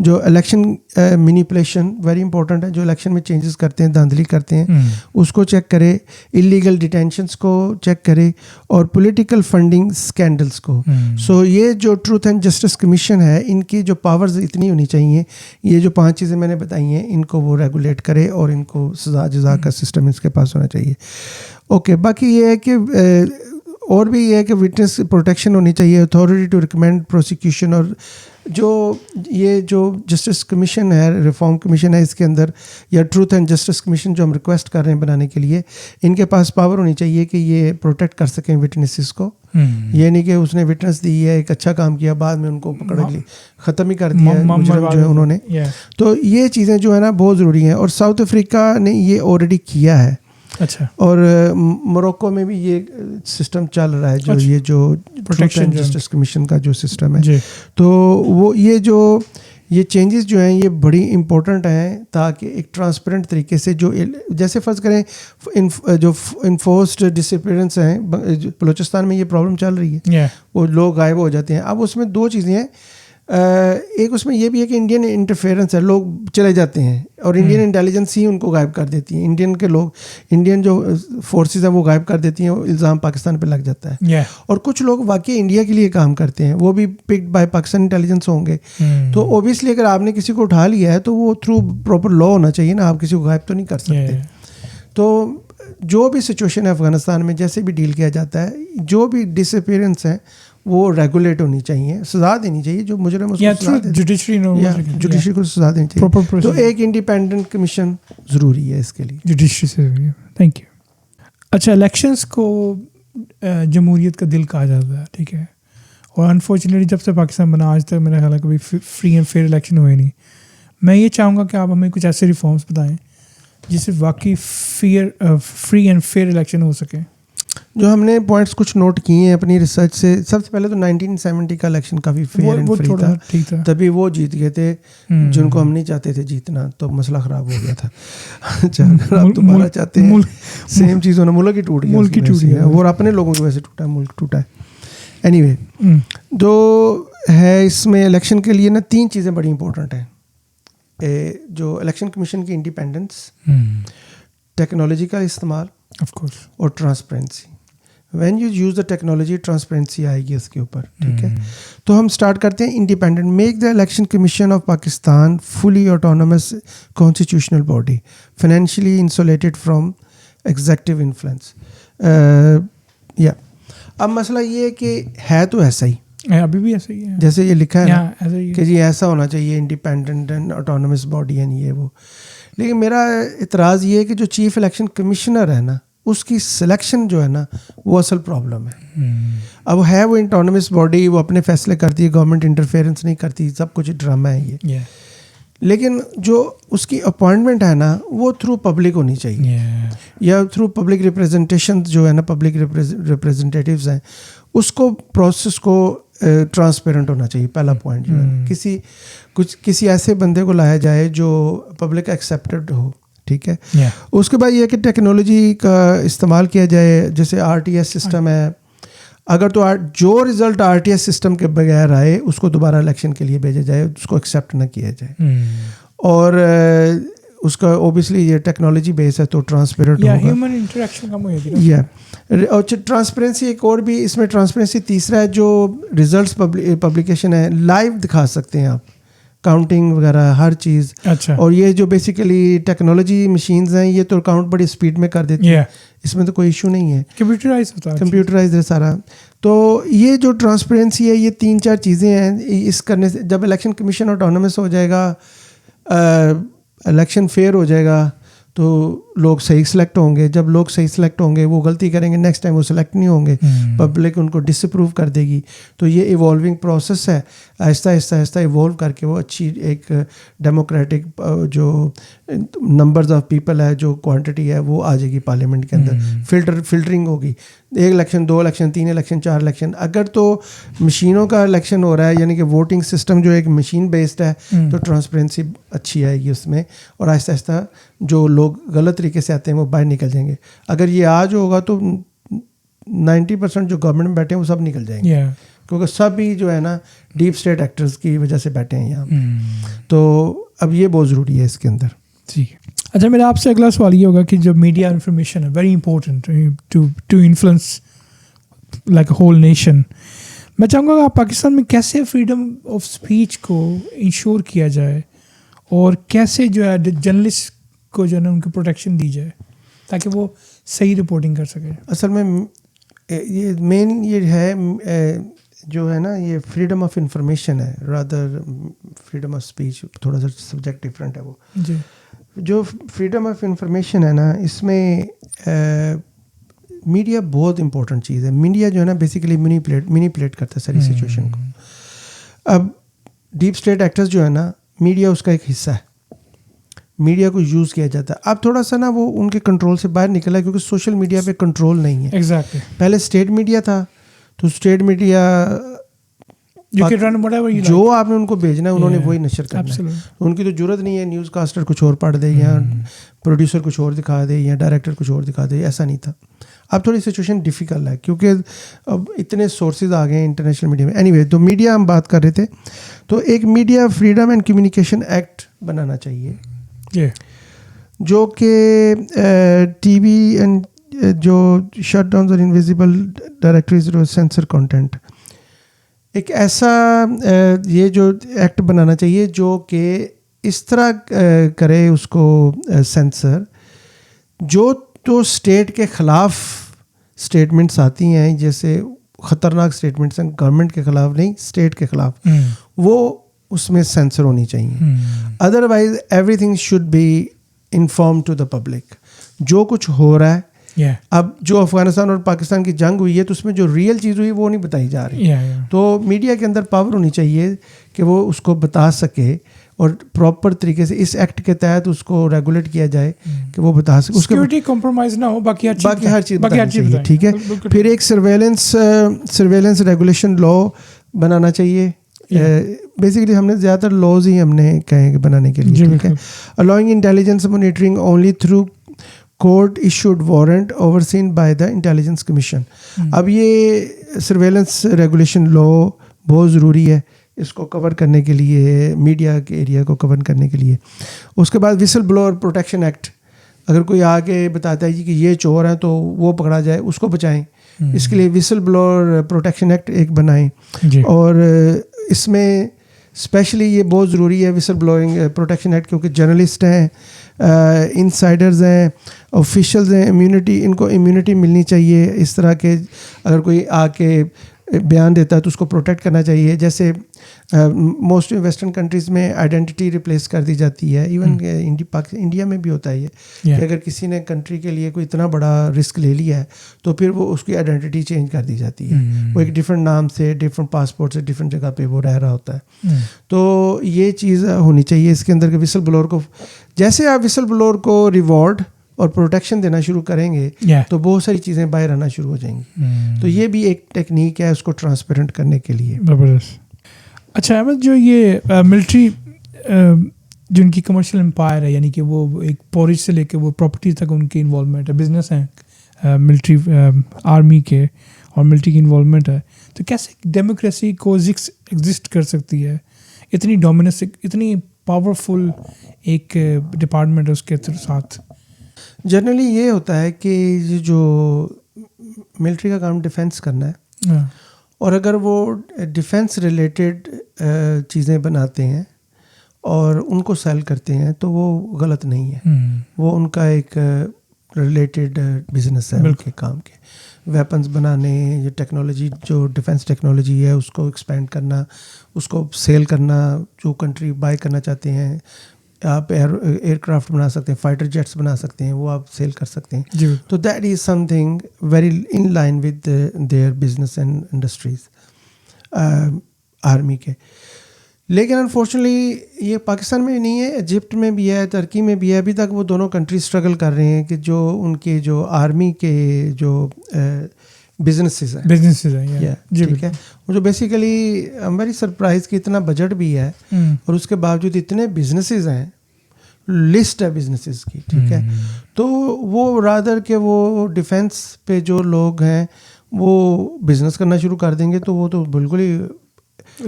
[SPEAKER 2] जो इलेक्शन मैनिपुलेशन वेरी इंपॉर्टेंट है, जो इलेक्शन में चेंजेस करते हैं, धांधली करते हैं, उसको चेक करे, इलीगल डिटेंशंस को चेक करे और पॉलिटिकल फंडिंग स्कैंडल्स को। सो ये जो ट्रूथ एंड जस्टिस कमीशन है, इनकी जो पावर्स इतनी होनी चाहिए, ये जो 5 चीज़ें मैंने बताई हैं इनको वो रेगुलेट करे और इनको सज़ा जज़ा का सिस्टम इसके पास होना चाहिए। ओके, बाकी ये है कि और भी ये है कि विटनेस प्रोटेक्शन होनी चाहिए, अथॉरिटी टू रिकमेंड प्रोसिक्यूशन। और जो जस्टिस कमीशन है, रिफॉर्म कमीशन है, इसके अंदर या ट्रूथ एंड जस्टिस कमीशन जो हम रिक्वेस्ट कर रहे हैं बनाने के लिए, इनके पास पावर होनी चाहिए कि ये प्रोटेक्ट कर सकें विटनेसेस को। ये नहीं कि उसने विटनेस दी है, एक अच्छा काम किया, बाद में उनको पकड़ ली, ख़त्म ही कर दिया मुजरिम जो है उन्होंने। तो ये चीज़ें जो है ना बहुत ज़रूरी हैं, और साउथ अफ्रीका ने ये ऑलरेडी किया है।
[SPEAKER 1] अच्छा।
[SPEAKER 2] और मोरक्को में भी ये सिस्टम चल रहा है, जो अच्छा। ये जो प्रोटेक्शन जस्टिस कमीशन का जो सिस्टम है, तो वो ये चेंजेस जो हैं ये बड़ी इंपॉर्टेंट हैं, ताकि एक ट्रांसपेरेंट तरीके से जो जैसे फ़र्ज़ करें जो इन्फोर्स्ड डिसअपीयरेंस हैं, बलूचिस्तान में ये प्रॉब्लम चल रही है, वो लोग गायब हो जाते हैं। अब उसमें 2 चीज़ें हैं, एक उसमें ये भी है कि इंडियन इंटरफेरेंस है, लोग चले जाते हैं और इंडियन इंटेलिजेंस ही उनको गायब कर देती है, इंडियन जो फोर्सेस हैं वो गायब कर देती हैं, इल्ज़ाम पाकिस्तान पे लग जाता है। और कुछ लोग वाकई इंडिया के लिए काम करते हैं, वो भी पिक्ड बाय पाकिस्तान इंटेलिजेंस होंगे। तो ओबियसली अगर आपने किसी को उठा लिया है तो वो थ्रू प्रॉपर लॉ होना चाहिए ना, आप किसी को गायब तो नहीं कर सकते। तो जो भी सिचुएशन है अफ़गानिस्तान में, जैसे भी डील किया जाता है, जो भी डिसअपीयरेंस है वो रेगुलेट होनी चाहिए, सजा देनी चाहिए जो मुजरिम उसको सजा दे, जुडिशरी को सजा देनी चाहिए। तो एक इंडिपेंडेंट कमीशन ज़रूरी है इसके लिए,
[SPEAKER 1] जुडिशरी से। Thank you. अच्छा, इलेक्शंस को जमहूरियत का दिल कहा जाता है, ठीक है, और अनफॉर्चुनेटली जब से पाकिस्तान बना आज तक मेरा ख्याल है कभी फ्री एंड फेयर इलेक्शन हुए नहीं। मैं ये चाहूँगा कि आप हमें कुछ ऐसे रिफॉर्म्स बताएं जिससे वाकई फ्री एंड फेयर इलेक्शन हो सके।
[SPEAKER 2] जो हमने पॉइंट्स कुछ नोट किए हैं अपनी रिसर्च से, सबसे पहले तो 1970 का इलेक्शन काफ़ी फेयर एंड फ्री था, तभी वो जीत गए थे जिनको हम नहीं चाहते थे जीतना, तो मसला ख़राब हो गया था। आप दोबारा चाहते हैं सेम चीज़ होना, मुल्क ही टूट गया, और अपने लोगों की वजह से टूटा है, मुल्क टूटा है। एनीवे, जो है इसमें इलेक्शन के लिए ना 3 चीज़ें बड़ी इंपॉर्टेंट हैं। जो इलेक्शन कमीशन की इंडिपेंडेंस, टेक्नोलॉजी का इस्तेमाल
[SPEAKER 1] ऑफ कोर्स, और
[SPEAKER 2] transparency. When you use the technology, transparency आएगी उसके ऊपर, ठीक है। तो हम स्टार्ट करते हैं independent. Make the election commission of Pakistan fully autonomous constitutional body, financially insulated from executive influence. या अब मसला ये है कि है तो ऐसा ही,
[SPEAKER 1] अभी भी ऐसा ही है,
[SPEAKER 2] जैसे ये लिखा है ना कि जी ऐसा होना चाहिए independent and autonomous body and ये वो। लेकिन मेरा इतराज़ ये है कि जो चीफ इलेक्शन कमिश्नर है ना, उसकी सिलेक्शन जो है ना, वो असल प्रॉब्लम है। अब है वो ऑटोनमस बॉडी, वो अपने फैसले करती है, गवर्नमेंट इंटरफेरेंस नहीं करती, सब कुछ ड्रामा है ये। लेकिन जो उसकी अपॉइंटमेंट है ना, वो थ्रू पब्लिक होनी चाहिए, या थ्रू पब्लिक रिप्रेजेंटेशन जो है ना, पब्लिक रिप्रेजेंटेटिव्स हैं, उसको प्रोसेस को ट्रांसपेरेंट होना चाहिए। पहला पॉइंट जो है, किसी ऐसे बंदे को लाया जाए जो पब्लिक एक्सेप्टेड हो, ठीक है। उसके बाद ये कि टेक्नोलॉजी का इस्तेमाल किया जाए, जैसे RTS सिस्टम है, अगर तो जो रिज़ल्ट RTS सिस्टम के बगैर आए उसको दोबारा इलेक्शन के लिए भेजा जाए, उसको एक्सेप्ट ना किया जाए। और उसका ओबियसली ये टेक्नोलॉजी बेस है तो ट्रांसपेरेंट होगा,
[SPEAKER 1] ह्यूमन इंटरेक्शन कम होगी।
[SPEAKER 2] और ट्रांसपेरेंसी एक और भी इसमें ट्रांसपेरेंसी तीसरा है, जो रिजल्ट्स पब्लिकेशन है, लाइव दिखा सकते हैं आप, काउंटिंग वगैरह हर चीज़।
[SPEAKER 1] अच्छा।
[SPEAKER 2] और ये जो बेसिकली टेक्नोलॉजी मशीन्स हैं, ये तो काउंट बड़ी स्पीड में कर देती है, इसमें तो कोई इशू नहीं है,
[SPEAKER 1] कंप्यूटराइज होता है,
[SPEAKER 2] कंप्यूटराइज है सारा। तो ये जो ट्रांसपेरेंसी है, ये 3-4 चीज़ें हैं। इस करने से जब इलेक्शन कमीशन ऑटोनोमस हो जाएगा, इलेक्शन फेयर हो जाएगा, तो लोग सही सिलेक्ट होंगे। जब लोग सही सिलेक्ट होंगे, वो गलती करेंगे, नेक्स्ट टाइम वो सिलेक्ट नहीं होंगे, पब्लिक उनको डिसअप्रूव कर देगी। तो ये इवॉल्विंग प्रोसेस है, आहिस्ता आहिस्ता आहिस्ता इवॉल्व करके वो अच्छी एक डेमोक्रेटिक जो नंबर्स ऑफ पीपल है, जो क्वांटिटी है, वो आ जाएगी पार्लियामेंट के अंदर। फिल्टरिंग होगी, 1 इलेक्शन, 2 इलेक्शन, 3 इलेक्शन, 4 इलेक्शन। अगर तो मशीनों का इलेक्शन हो रहा है, यानी कि वोटिंग सिस्टम जो एक मशीन बेस्ड है, तो ट्रांसपेरेंसी अच्छी आएगी उसमें, और आहिस्ता आहिस्ता जो लोग गलत तरीके से आते हैं वो बाहर निकल जाएंगे। अगर ये आज होगा तो 90% जो गवर्नमेंट में बैठे हैं वो सब निकल जाएंगे, क्योंकि सभी जो है ना डीप स्टेट एक्टर्स की वजह से बैठे हैं यहाँ। तो अब ये बहुत ज़रूरी है इसके अंदर।
[SPEAKER 1] जी। अच्छा, मेरा आपसे अगला सवाल ये होगा कि जो मीडिया इंफॉर्मेशन है, very important to influence like whole nation. मैं चाहूँगा आप पाकिस्तान में कैसे फ्रीडम ऑफ स्पीच को इंश्योर किया जाए, और कैसे जो है जर्नलिस्ट को जो है ना उनको प्रोटेक्शन दी जाए ताकि वो सही रिपोर्टिंग कर सके।
[SPEAKER 2] असल में ये मेन ये है जो है ना, ये फ्रीडम ऑफ इंफॉर्मेशन है, रादर फ्रीडम ऑफ स्पीच थोड़ा सा सब्जेक्ट डिफरेंट है वो जी। जो फ्रीडम ऑफ इंफॉर्मेशन है ना, इसमें मीडिया बहुत इंपॉर्टेंट चीज़ है। मीडिया जो है ना बेसिकली मैनिपुलेट करता है सारी सिचुएशन को। अब डीप स्टेट एक्टर्स जो है ना, मीडिया उसका एक हिस्सा है, मीडिया को यूज़ किया जाता है। अब थोड़ा सा ना वो उनके कंट्रोल से बाहर निकला है, क्योंकि सोशल मीडिया पे कंट्रोल नहीं है।
[SPEAKER 1] एग्जैक्टली।
[SPEAKER 2] पहले स्टेट मीडिया था, तो स्टेट मीडिया जो आपने उनको भेजना है उन्होंने वही नशर करना है। उनकी तो जरूरत नहीं है न्यूज़ कास्टर कुछ और पढ़ दे, या प्रोड्यूसर कुछ और दिखा दे, या डायरेक्टर कुछ और दिखा दे, ऐसा नहीं था। अब थोड़ी सिचुएशन डिफ़िकल्ट है, क्योंकि अब इतने सोर्सेज आ गए हैं इंटरनेशनल मीडिया में। एनीवे, तो मीडिया हम बात कर रहे थे, तो एक media freedom and communication act बनाना चाहिए, जो कि TV एंड जो शट डाउन और इनविजिबल डायरेक्टरीज और सेंसर कंटेंट, एक ऐसा ये जो एक्ट बनाना चाहिए जो कि इस तरह करे उसको सेंसर, जो तो स्टेट के ख़िलाफ़ स्टेटमेंट्स आती हैं, जैसे ख़तरनाक स्टेटमेंट्स हैं गवर्नमेंट के ख़िलाफ़ नहीं, स्टेट के ख़िलाफ़, वो उसमें सेंसर होनी चाहिए. Otherwise everything should be inform to the public. जो कुछ हो रहा है, अब जो अफगानिस्तान और पाकिस्तान की जंग हुई है तो उसमें जो रियल चीज़ हुई वो नहीं बताई जा रही. तो मीडिया के अंदर पावर होनी चाहिए कि वो उसको बता सके और प्रॉपर तरीके से इस एक्ट के तहत उसको रेगुलेट किया जाए कि वो बता सके.
[SPEAKER 1] सिक्योरिटी कॉम्प्रोमाइज ना हो, बाकी हर चीज़
[SPEAKER 2] बतानी चाहिए. ठीक है. फिर एक सर्वेलेंस रेगुलेशन लॉ बनाना चाहिए. बेसिकली हमने ज़्यादातर लॉज ही हमने कहे कि बनाने के लिए. ठीक है. Allowing intelligence monitoring only through court issued warrant overseen by the intelligence commission. अब ये सर्वेलेंस रेगुलेशन लॉ बहुत ज़रूरी है इसको कवर करने के लिए, मीडिया के एरिया को कवर करने के लिए. उसके बाद विसल ब्लोअर प्रोटेक्शन एक्ट. अगर कोई आके बताता है कि ये चोर हैं तो वो पकड़ा जाए, उसको बचाएं. इसके लिए विसल ब्लोअर प्रोटेक्शन एक्ट एक बनाएं. और इसमें स्पेशली ये बहुत ज़रूरी है विसल ब्लोइंग प्रोटेक्शन एक्ट, क्योंकि जर्नलिस्ट हैं, इनसाइडर्स हैं, ऑफिशियल्स हैं, इनको इम्यूनिटी मिलनी चाहिए. इस तरह के अगर कोई आके बयान देता है तो उसको प्रोटेक्ट करना चाहिए. जैसे मोस्टली वेस्टर्न कंट्रीज़ में आइडेंटिटी रिप्लेस कर दी जाती है. इवन इंडिया में भी होता है ये कि अगर किसी ने कंट्री के लिए कोई इतना बड़ा रिस्क ले लिया है तो फिर वो उसकी आइडेंटिटी चेंज कर दी जाती है. वो एक डिफरेंट नाम से, डिफरेंट पासपोर्ट से, डिफरेंट जगह पे वो रह रहा होता है. तो ये चीज़ होनी चाहिए इसके अंदर कि विसल ब्लोअर को, जैसे आप विसल ब्लोअर को रिवॉर्ड और प्रोटेक्शन देना शुरू करेंगे तो बहुत सारी चीज़ें बाहर आना शुरू हो जाएंगी. तो ये भी एक टेक्निक है उसको ट्रांसपेरेंट करने के लिए.
[SPEAKER 1] ज़बरदस्त. अच्छा अहमद, जो ये मिलिट्री जो उनकी कमर्शियल एम्पायर है, यानी कि वो एक पॉरिश से लेके वो प्रॉपर्टी तक उनकी इन्वॉल्वमेंट है, बिजनेस हैं मिलिट्री आर्मी के और मिलिट्री की इन्वॉल्वमेंट है, तो कैसे डेमोक्रेसी को एग्जिस्ट कर सकती है? इतनी डोमिनेंस, इतनी पावरफुल एक डिपार्टमेंट है उसके साथ.
[SPEAKER 2] जनरली ये होता है कि जो मिलिट्री का काम डिफेंस करना है, और अगर वो डिफेंस रिलेटेड चीज़ें बनाते हैं और उनको सेल करते हैं तो वो गलत नहीं है. वो उनका एक रिलेटेड बिजनेस है उनके काम के. वेपन्स बनाने, ये टेक्नोलॉजी जो डिफेंस टेक्नोलॉजी है उसको एक्सपेंड करना, उसको सेल करना. जो कंट्री बाय करना चाहते हैं, आप एयरक्राफ्ट बना सकते हैं, फाइटर जेट्स बना सकते हैं, वो आप सेल कर सकते हैं. तो that is something very in line with their business and industries army के. लेकिन अनफॉर्चुनेटली ये पाकिस्तान में नहीं है, इजिप्ट में भी है, तुर्की में भी है. अभी तक वो दोनों कंट्री स्ट्रगल कर रहे हैं कि जो उनके जो आर्मी के जो बिजनेसेस हैं, ठीक है, वो जो बेसिकली वेरी सरप्राइज कि इतना बजट भी है और उसके बावजूद इतने बिजनेसेस हैं, लिस्ट है बिजनेसेस की. ठीक है. तो वो रादर के वो डिफेंस पे जो लोग हैं वो बिजनेस करना शुरू कर देंगे तो वो तो बिल्कुल ही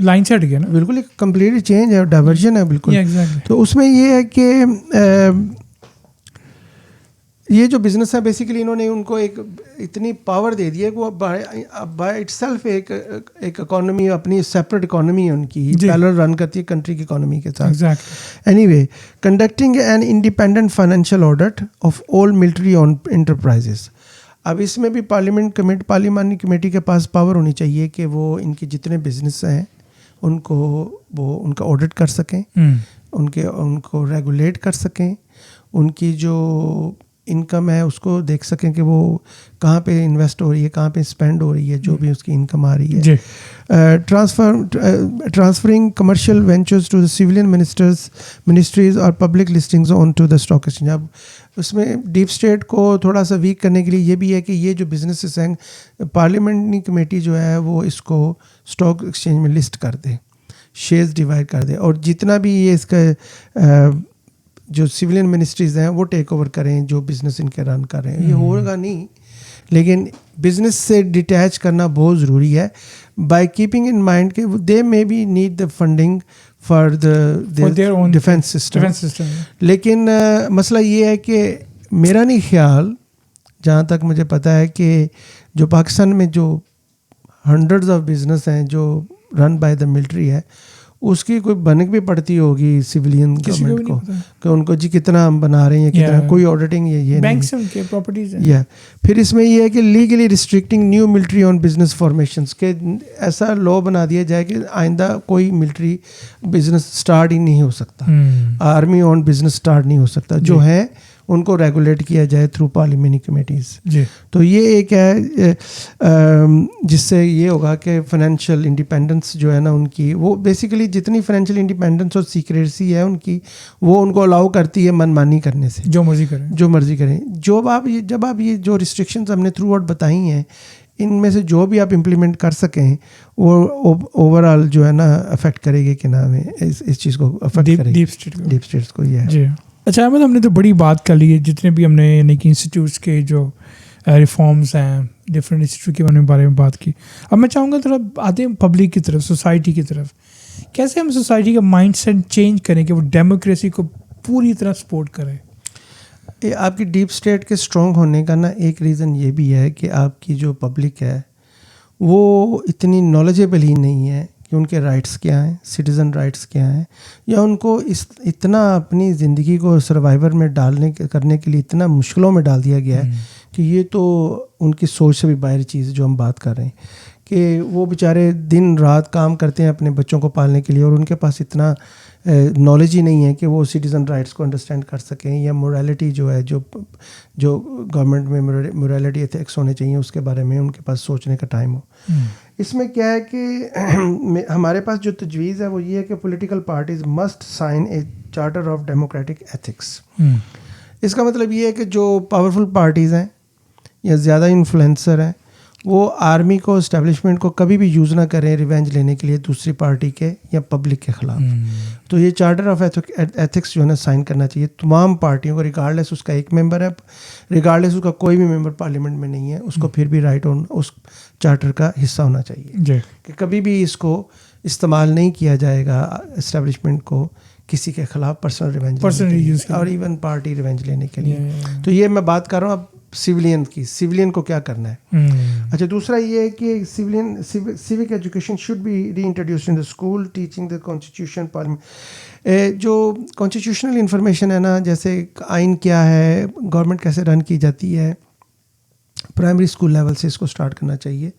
[SPEAKER 1] लाइन सेट गया ना,
[SPEAKER 2] बिल्कुल ही कम्प्लीटली चेंज है, डाइवर्जन है बिल्कुल. तो उसमें ये है कि ये जो बिज़नेस है बेसिकली इन्होंने उनको एक इतनी पावर दे दी है कि वो बाय इटसेल्फ एक इकोनॉमी, अपनी सेपरेट इकोनॉमी है उनकी, पैरेलल रन करती है कंट्री की इकोनॉमी के साथ. Anyway, conducting an independent financial audit of all military on enterprises. अब इसमें भी पार्लियामानी कमेटी के पास पावर होनी चाहिए कि वो इनके जितने बिजनेस हैं उनका ऑडिट कर सकें, उनको रेगुलेट कर सकें, उनकी जो इनकम है उसको देख सकें कि वो कहाँ पे इन्वेस्ट हो रही है, कहाँ पे स्पेंड हो रही है, जो भी उसकी इनकम आ रही है. Transferring commercial ventures to the civilian ministries और public listings on to the stock exchange. अब उसमें डीप स्टेट को थोड़ा सा वीक करने के लिए ये भी है कि ये जो बिजनेसेस हैं, पार्लियामेंट्री कमेटी जो है वो इसको स्टॉक एक्सचेंज में लिस्ट कर दे, शेयर्स डिवाइड कर दे, और जितना भी ये इसका जो सिविलियन मिनिस्ट्रीज़ हैं वो टेक ओवर करें जो बिज़नेस इनके रन कर रहे हैं. ये होगा नहीं, लेकिन बिज़नेस से डिटैच करना बहुत ज़रूरी है बाय कीपिंग इन माइंड कि they may be need the funding for their own defence system. लेकिन मसला ये है कि मेरा नहीं ख्याल, जहाँ तक मुझे पता है, कि जो पाकिस्तान में जो हंड्रेड्स ऑफ बिजनेस हैं जो रन बाय द मिलिट्री है, उसकी कोई बनक भी पड़ती होगी सिविलियन
[SPEAKER 1] किसी को भी
[SPEAKER 2] गवर्नमेंट
[SPEAKER 1] नहीं
[SPEAKER 2] को
[SPEAKER 1] पता।
[SPEAKER 2] कि उनको जी कितना हम बना रहे हैं, कितना
[SPEAKER 1] Yeah.
[SPEAKER 2] कोई ऑडिटिंग ये
[SPEAKER 1] बैंक
[SPEAKER 2] नहीं
[SPEAKER 1] से उनके प्रॉपर्टीज हैं।
[SPEAKER 2] या फिर इसमें ये है कि legally restricting new military on business formations के ऐसा लॉ बना दिया जाए कि आइंदा कोई मिलिट्री बिजनेस स्टार्ट ही नहीं हो सकता, आर्मी ऑन बिजनेस स्टार्ट नहीं हो सकता, जो
[SPEAKER 1] जी।
[SPEAKER 2] है उनको रेगुलेट किया जाए थ्रू पार्लियामेंट्री कमेटीज।
[SPEAKER 1] जी
[SPEAKER 2] तो ये एक है जिससे ये होगा कि फाइनेंशियल इंडिपेंडेंस जो है ना उनकी, वो बेसिकली जितनी फाइनेंशियल इंडिपेंडेंस और सीक्रेसी है उनकी, वो उनको अलाउ करती है मनमानी करने से,
[SPEAKER 1] जो मर्जी करें।
[SPEAKER 2] जो मर्जी करें। जब आप ये जो रिस्ट्रिक्शंस हमने थ्रू आउट बताई हैं, इनमें से जो भी आप इम्प्लीमेंट कर सकें वो ओवरऑल जो है ना अफेक्ट करेगी, कि नाम है इस चीज़ को अफेक्ट करेगी,
[SPEAKER 1] डीप स्टेट को।
[SPEAKER 2] डीप स्टेट्स को। ये है
[SPEAKER 1] जी अच्छा अहमद, हमने तो बड़ी बात कर ली है, जितने भी हमने यानी कि इंस्टीट्यूट्स के जो रिफॉर्म्स हैं, डिफरेंट इंस्टीट्यूट के बारे में बात की। अब मैं चाहूँगा थोड़ा आते हैं पब्लिक की तरफ, सोसाइटी की तरफ। कैसे हम सोसाइटी का माइंडसेट चेंज करें कि वो डेमोक्रेसी को पूरी तरह सपोर्ट करें?
[SPEAKER 2] आपकी डीप स्टेट के स्ट्रॉन्ग होने का ना एक रीज़न ये भी है कि आपकी जो पब्लिक है वो इतनी नॉलेजेबल ही नहीं है कि उनके राइट्स क्या हैं, सिटीज़न राइट्स क्या हैं, या उनको इतना अपनी ज़िंदगी को सर्वाइवर में करने के लिए इतना मुश्किलों में डाल दिया गया है कि ये तो उनकी सोच से भी बाहर चीज़ जो हम बात कर रहे हैं, कि वो बेचारे दिन रात काम करते हैं अपने बच्चों को पालने के लिए, और उनके पास इतना नॉलेज ही नहीं है कि वो सिटीज़न राइट्स को अंडरस्टैंड कर सकें, या मोरालिटी जो है, जो गवर्नमेंट में मोरालिटी एथिक्स होने चाहिए उसके बारे में उनके पास सोचने का टाइम हो। इसमें क्या है कि हमारे पास जो तजवीज़ है वो ये है कि political parties must sign a charter of democratic ethics. इसका मतलब ये है कि जो पावरफुल पार्टीज़ हैं या ज़्यादा इन्फ्लुएंसर हैं, वो आर्मी को, इस्टेब्लिशमेंट को कभी भी यूज़ ना करें रिवेंज लेने के लिए दूसरी पार्टी के या पब्लिक के ख़िलाफ़। तो ये चार्टर ऑफ एथिक्स जो है ना साइन करना चाहिए तमाम पार्टियों को, रिगार्डलेस उसका एक मेंबर है, रिगार्डलेस उसका कोई भी मेंबर पार्लियामेंट में नहीं है, उसको फिर भी राइट ऑन उस चार्टर का हिस्सा होना चाहिए कि कभी भी इसको इस्तेमाल नहीं किया जाएगा इस्टेब्लिशमेंट को किसी के ख़िलाफ़ पर्सनल रिवेंज और इवन पार्टी रिवेंज लेने के लिए। तो ये मैं बात कर रहा हूँ अब सिविलियन की, सिविलियन को क्या करना है। अच्छा, दूसरा ये है कि सिविक एजुकेशन शुड बी री introduced in the school, teaching the constitution, parliament. जो कॉन्स्टिट्यूशनल इंफॉर्मेशन है ना, जैसे आइन क्या है, गवर्नमेंट कैसे रन की जाती है, प्राइमरी स्कूल लेवल से इसको स्टार्ट करना चाहिए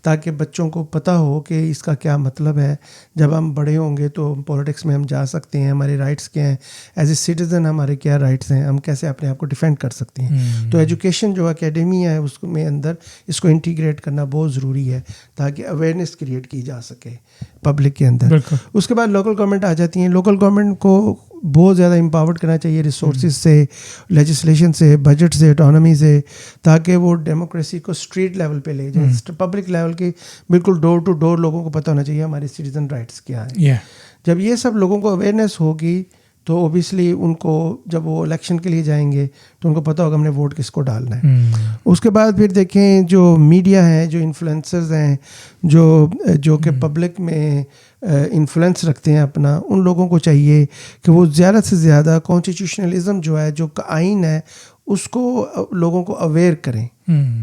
[SPEAKER 2] ताकि बच्चों को पता हो कि इसका क्या मतलब है। जब हम बड़े होंगे तो पॉलिटिक्स में हम जा सकते हैं, हमारे राइट्स क्या हैं, एज ए सिटीज़न हमारे क्या राइट्स हैं, हम कैसे अपने आप को डिफेंड कर सकते हैं। तो एजुकेशन जो एकेडमी है उसमें अंदर इसको इंटीग्रेट करना बहुत ज़रूरी है ताकि अवेयरनेस क्रिएट की जा सके पब्लिक के अंदर। उसके बाद लोकल गवर्नमेंट आ जाती हैं। लोकल गवर्नमेंट को बहुत ज़्यादा एम्पावर्ड करना चाहिए रिसोर्सेज से, लेजिस्लेशन से, बजट से, ऑटोनॉमी से, ताकि वो डेमोक्रेसी को स्ट्रीट लेवल पे ले जाए, पब्लिक लेवल के बिल्कुल डोर टू डोर लोगों को पता होना चाहिए हमारे सिटीजन राइट्स क्या हैं। जब ये सब लोगों को अवेयरनेस होगी तो ओबियसली उनको जब वो इलेक्शन के लिए जाएंगे तो उनको पता होगा हमने वोट किसको डालना है। उसके बाद फिर देखें जो मीडिया है, जो इन्फ्लुएंसर्स हैं, जो कि पब्लिक में इन्फ्लुएंस रखते हैं अपना, उन लोगों को चाहिए कि वो ज़्यादा से ज़्यादा कॉन्स्टिट्यूशनलिज्म जो है, जो आइन है, उसको लोगों को अवेयर करें,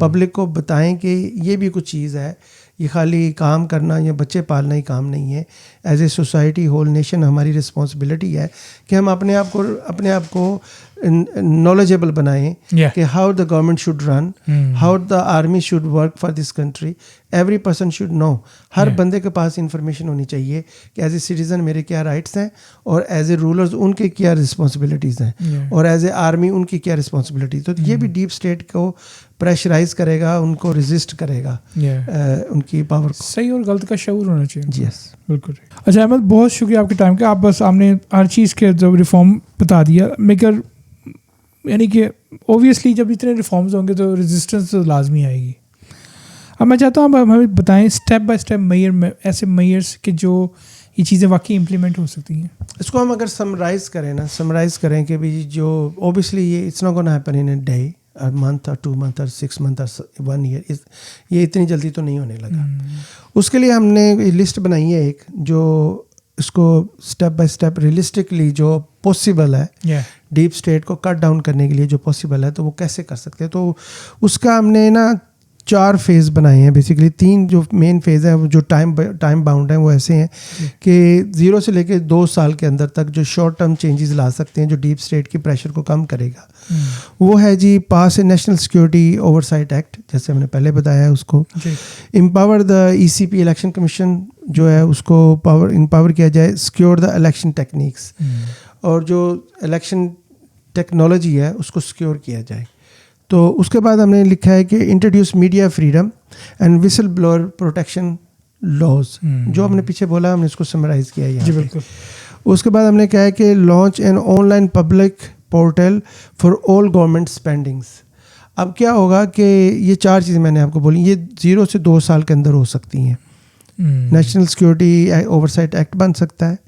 [SPEAKER 2] पब्लिक को बताएं कि ये भी कुछ चीज़ है, ये खाली काम करना या बच्चे पालना ही काम नहीं है। As a society, whole nation हमारी रिस्पॉन्सिबिलिटी है कि हम अपने आप को नॉलेजेबल बनाएं कि how the government should run, how the army should work for this country. Every person should know, हर बंदे के पास इंफॉर्मेशन होनी चाहिए कि एज ए सिटीज़न मेरे क्या राइट्स हैं और एज ए रूलर्स उनके क्या रिस्पॉन्सिबिलिटीज़ हैं और एज ए आर्मी उनकी क्या रिस्पॉन्सिबिलिटीज़। तो ये भी डीप स्टेट को प्रेशराइज करेगा, उनको रेजिस्ट करेगा, उनकी पावर को।
[SPEAKER 1] सही और गलत का शऊर होना चाहिए।
[SPEAKER 2] यस,
[SPEAKER 1] बिल्कुल। अच्छा अहमद, बहुत शुक्रिया आपके टाइम का। आप बस आपने हर चीज़ के जो रिफॉर्म बता दिया, मगर यानी कि ओबियसली जब इतने रिफॉर्म्स होंगे तो रेजिस्टेंस तो लाजमी आएगी। अब मैं चाहता हूँ हमें बताएं स्टेप बाय स्टेप मेयर, ऐसे मेयर्स के जो ये चीज़ें वाकई इम्प्लीमेंट हो सकती हैं। इसको
[SPEAKER 2] हम अगर समराइज़ करें कि भी जो ओबियसली ये it's not gonna happen in a day, a month or 2 months or 6 months or 1 year, ये इतनी जल्दी तो नहीं होने लगा। उसके लिए हमने लिस्ट बनाई है एक, जो इसको स्टेप बाय स्टेप रियलिस्टिकली जो पॉसिबल है, डीप स्टेट को कट डाउन करने के लिए जो पॉसिबल है, तो वो कैसे कर सकते हैं। तो उसका हमने ना 4 फेज़ बनाए हैं बेसिकली। 3 जो मेन फेज़ है वो जो टाइम बाउंड है वो ऐसे हैं कि 0 से लेकर 2 साल के अंदर तक जो शॉर्ट टर्म चेंजेस ला सकते हैं जो डीप स्टेट की प्रेशर को कम करेगा वो है जी पास ए नेशनल सिक्योरिटी ओवरसाइट एक्ट, जैसे हमने पहले बताया है उसको। Empower the ECP election commission जो है उसको एम्पावर किया जाए, सिक्योर द इलेक्शन टेक्निक्स, और जो इलेक्शन टेक्नोलॉजी है उसको सिक्योर किया जाए। तो उसके बाद हमने लिखा है कि introduce media freedom and whistle blower protection laws, जो हमने पीछे बोला हमने इसको समराइज किया है यहाँ पे। उसके बाद हमने कहा है कि launch an online public portal for all government spendings. अब क्या होगा कि ये 4 चीज़ें मैंने आपको बोली, ये 0 से 2 साल के अंदर हो सकती हैं। नेशनल सिक्योरिटी ओवरसाइट एक्ट बन सकता है,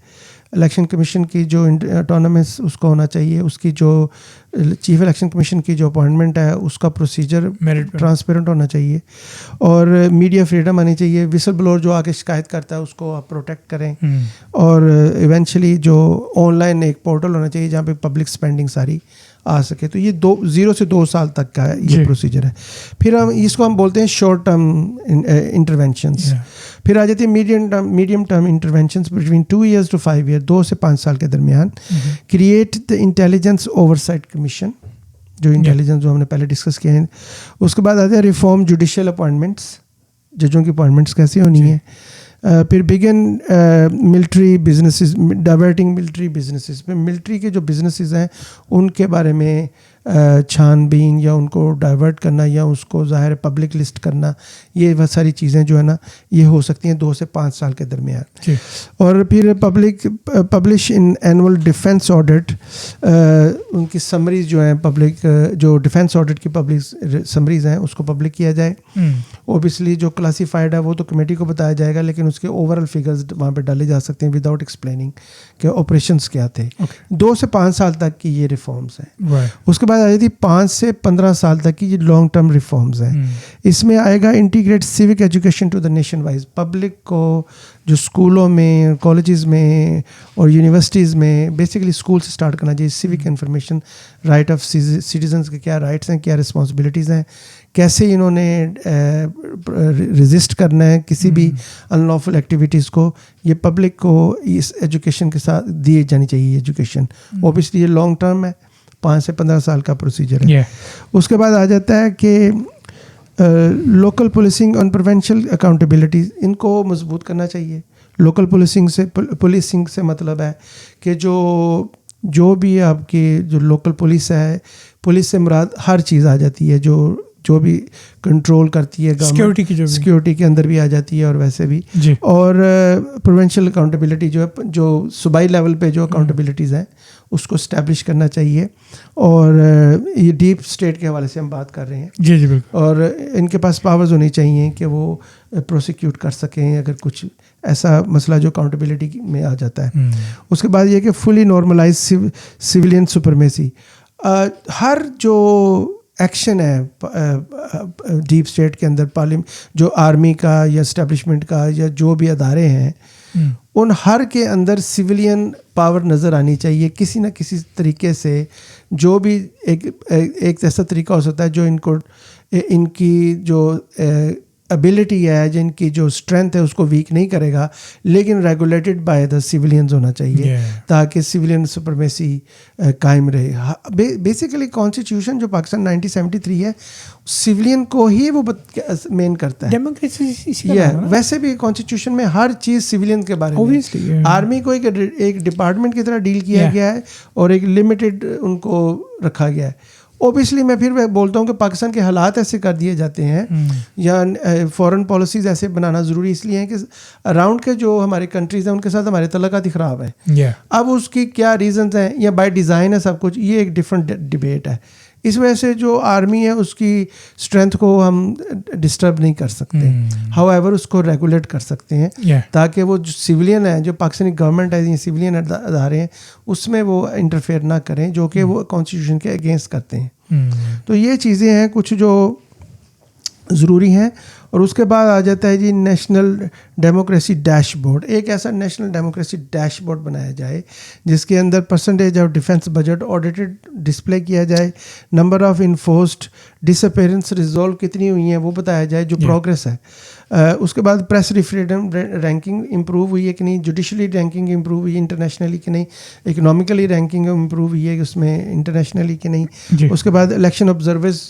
[SPEAKER 2] इलेक्शन कमीशन की जो ऑटोनमस उसको होना चाहिए, उसकी जो चीफ इलेक्शन कमीशन की जो अपॉइंटमेंट है उसका प्रोसीजर ट्रांसपेरेंट होना चाहिए, और मीडिया फ्रीडम आनी चाहिए। विसल ब्लोअर जो आके शिकायत करता है उसको आप प्रोटेक्ट करें, और इवेंचुअली जो ऑनलाइन एक पोर्टल होना चाहिए जहाँ पे पब्लिक स्पेंडिंग सारी आ सके। तो ये 0 से 2 साल तक का ये प्रोसीजर है। फिर हम इसको बोलते हैं शॉर्ट टर्म इंटरवेंशंस। फिर आ जाती है medium term interventions between 2 years to 5 years, 2 से 5 साल के दरमियान। Create the intelligence oversight commission, जो इंटेलिजेंस जो हमने पहले डिस्कस किया है। उसके बाद आते हैं रिफॉर्म जुडिशियल अपॉइंटमेंट्स, जजों की अपॉइंटमेंट्स कैसी होनी है। फिर begin military businesses, diverting military businesses में मिलिट्री के जो बिजनेसेस हैं उनके बारे में छानबीन या उनको डाइवर्ट करना या उसको ज़ाहिर पब्लिक लिस्ट करना, ये वह सारी चीज़ें जो है ना ये हो सकती हैं 2 से 5 साल के दरमियान। और फिर publish in annual defence audit, उनकी समरीज जो हैं पब्लिक, जो डिफेंस ऑडिट की पब्लिक समरीज हैं उसको पब्लिक किया जाए। ओबियसली जो क्लासीफाइड है वो तो कमेटी को बताया जाएगा, लेकिन उसके ओवरऑल फिगर्स वहाँ पे डाले जा सकते हैं विदाउट एक्सप्लेनिंग कि ऑपरेशंस क्या थे। 2 से 5 साल तक की ये रिफॉर्म्स हैं। उसके बाद आ जाती 5 से 15 साल तक की ये लॉन्ग टर्म रिफॉर्म्स हैं। इसमें आएगा integrate civic education to the nation wise. Public को जो स्कूलों में, कॉलेजेस में और यूनिवर्सिटीज़ में, बेसिकली स्कूल से स्टार्ट करना चाहिए। Civic information, right of citizens के क्या राइट्स हैं, क्या रिस्पॉन्सिबिलिटीज़ हैं, कैसे इन्होंने रेजिस्ट करना है किसी भी अनलॉफुल एक्टिविटीज़ को, ये पब्लिक को इस एजुकेशन के साथ दी जानी चाहिए। एजुकेशन ऑब्वियसली ये लॉन्ग टर्म है, 5 से 15 साल का प्रोसीजर है। उसके बाद आ जाता है कि local policing on provincial accountability, इनको मजबूत करना चाहिए। लोकल पुलिसिंग से मतलब है कि जो भी आपकी जो लोकल पुलिस है, पुलिस से मुराद हर चीज़ आ जाती है जो भी कंट्रोल करती है, सिक्योरिटी के अंदर भी आ जाती है और वैसे भी। और प्रोविंशियल अकाउंटेबिलिटी जो सूबाई लेवल पे जो अकाउंटेबिलिटीज़ हैं उसको इस्टेब्लिश करना चाहिए। और ये डीप स्टेट के हवाले से हम बात कर रहे हैं।
[SPEAKER 1] जी बिल्कुल।
[SPEAKER 2] और इनके पास पावर्स होनी चाहिए कि वो प्रोसिक्यूट कर सकें अगर कुछ ऐसा मसला जो अकाउंटेबिलिटी में आ जाता है। उसके बाद ये कि फुली नॉर्मलाइज सिविलियन सुपरमेसी। हर जो एक्शन है डीप स्टेट के अंदर, जो आर्मी का या इस्टेब्लिशमेंट का या जो भी अदारे हैं, उन हर के अंदर सिविलियन पावर नज़र आनी चाहिए किसी न किसी तरीके से। जो भी एक ऐसा तरीका हो सकता है जो इनकी जो एबिलिटी है, जिनकी जो स्ट्रेंथ है उसको वीक नहीं करेगा, लेकिन रेगुलेटेड बाय द सिविलियंस होना चाहिए ताकि सिविलियन सुपरमेसी कायम रहे। बेसिकली कॉन्स्टिट्यूशन जो पाकिस्तान 1973 है, सिविलियन को ही वो मेन करता है।
[SPEAKER 1] डेमोक्रेसी
[SPEAKER 2] वैसे भी कॉन्स्टिट्यूशन में हर चीज़ सिविलियन के बारे में। आर्मी को एक डिपार्टमेंट की तरह डील किया गया है और एक लिमिटेड उनको रखा गया है। ओबियसली मैं फिर बोलता हूँ कि पाकिस्तान के हालात ऐसे कर दिए जाते हैं या फॉरेन पॉलिसीज़ ऐसे बनाना ज़रूरी इसलिए है कि अराउंड के जो हमारे कंट्रीज़ हैं उनके साथ हमारे तल्लुकात ही ख़राब है। अब उसकी क्या रीजंस हैं या बाय डिज़ाइन है सब कुछ, ये एक डिफरेंट डिबेट है। इस वजह से जो आर्मी है उसकी स्ट्रेंथ को हम डिस्टर्ब नहीं कर सकते, हाउएवर उसको रेगुलेट कर सकते हैं ताकि वो जो सिविलियन है, जो पाकिस्तानी गवर्नमेंट है, ये सिविलियन अदारे हैं, उसमें वो इंटरफेयर ना करें जो कि वो कॉन्स्टिट्यूशन के अगेंस्ट करते हैं। तो ये चीज़ें हैं कुछ जो ज़रूरी हैं। और उसके बाद आ जाता है जी नेशनल डेमोक्रेसी डैशबोर्ड। एक ऐसा नेशनल डेमोक्रेसी डैशबोर्ड बनाया जाए जिसके अंदर percentage of defence budget audited display किया जाए, number of enforced disappearance resolve कितनी हुई हैं वो बताया जाए, जो प्रोग्रेस है। उसके बाद प्रेस फ्रीडम रैंकिंग इंप्रूव हुई है कि नहीं, जुडिशली रैंकिंग इंप्रूव हुई है इंटरनेशनली कि नहीं, इकोनॉमिकली रैंकिंग इंप्रूव हुई है उसमें इंटरनेशनली कि नहीं। उसके बाद इलेक्शन ऑब्जर्वर्स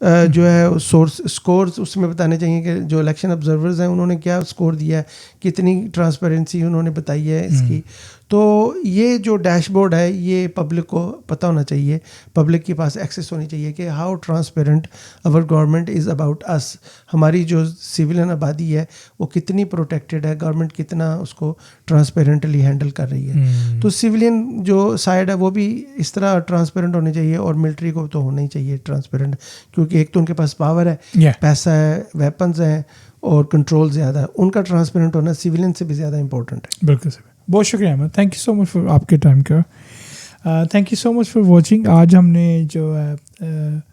[SPEAKER 2] जो है सोर्स स्कोर्स उसमें बताने चाहिए कि जो इलेक्शन ऑब्जर्वर्स हैं उन्होंने क्या स्कोर दिया है, कितनी ट्रांसपेरेंसी उन्होंने बताई है इसकी। तो ये जो डैशबोर्ड है ये पब्लिक को पता होना चाहिए, पब्लिक के पास एक्सेस होनी चाहिए कि how transparent our government is about us. हमारी जो सिविलियन आबादी है वो कितनी प्रोटेक्टेड है, गवर्नमेंट कितना उसको ट्रांसपेरेंटली हैंडल कर रही है। तो सिविलियन जो साइड है वो भी इस तरह ट्रांसपेरेंट होनी चाहिए, और मिलिट्री को तो होना ही चाहिए ट्रांसपेरेंट, क्योंकि एक तो उनके पास पावर है, पैसा है, वेपन्स हैं और कंट्रोल ज़्यादा है। उनका ट्रांसपेरेंट होना सिविलियन से भी ज़्यादा इंपॉर्टेंट है।
[SPEAKER 1] बिल्कुल सर, बहुत शुक्रिया Ahmed, thank you so much for आपके टाइम का। Thank you so much for watching. आज हमने जो है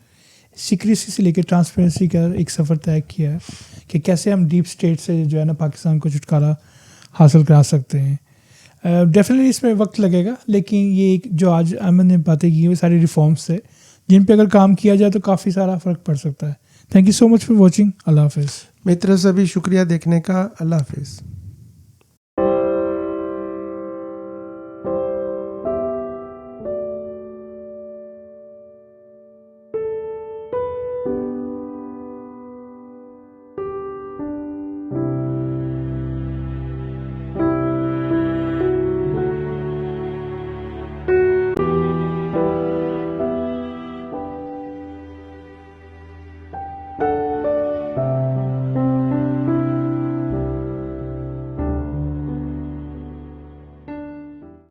[SPEAKER 1] सीक्रेसी से लेकर ट्रांसपेरेंसी का एक सफ़र तय किया है कि कैसे हम डीप स्टेट से जो है ना पाकिस्तान को छुटकारा हासिल करा सकते हैं। डेफिनेटली इसमें वक्त लगेगा, लेकिन ये जो आज अहमद ने बातें की वो सारी रिफॉर्म्स थे जिन पे अगर काम किया जाए तो काफ़ी सारा फ़र्क पड़ सकता है। Thank you so much for watching. अल्लाह हाफिज़।
[SPEAKER 2] मेरी तरफ से भी शुक्रिया देखने का। अल्लाह हाफिज़।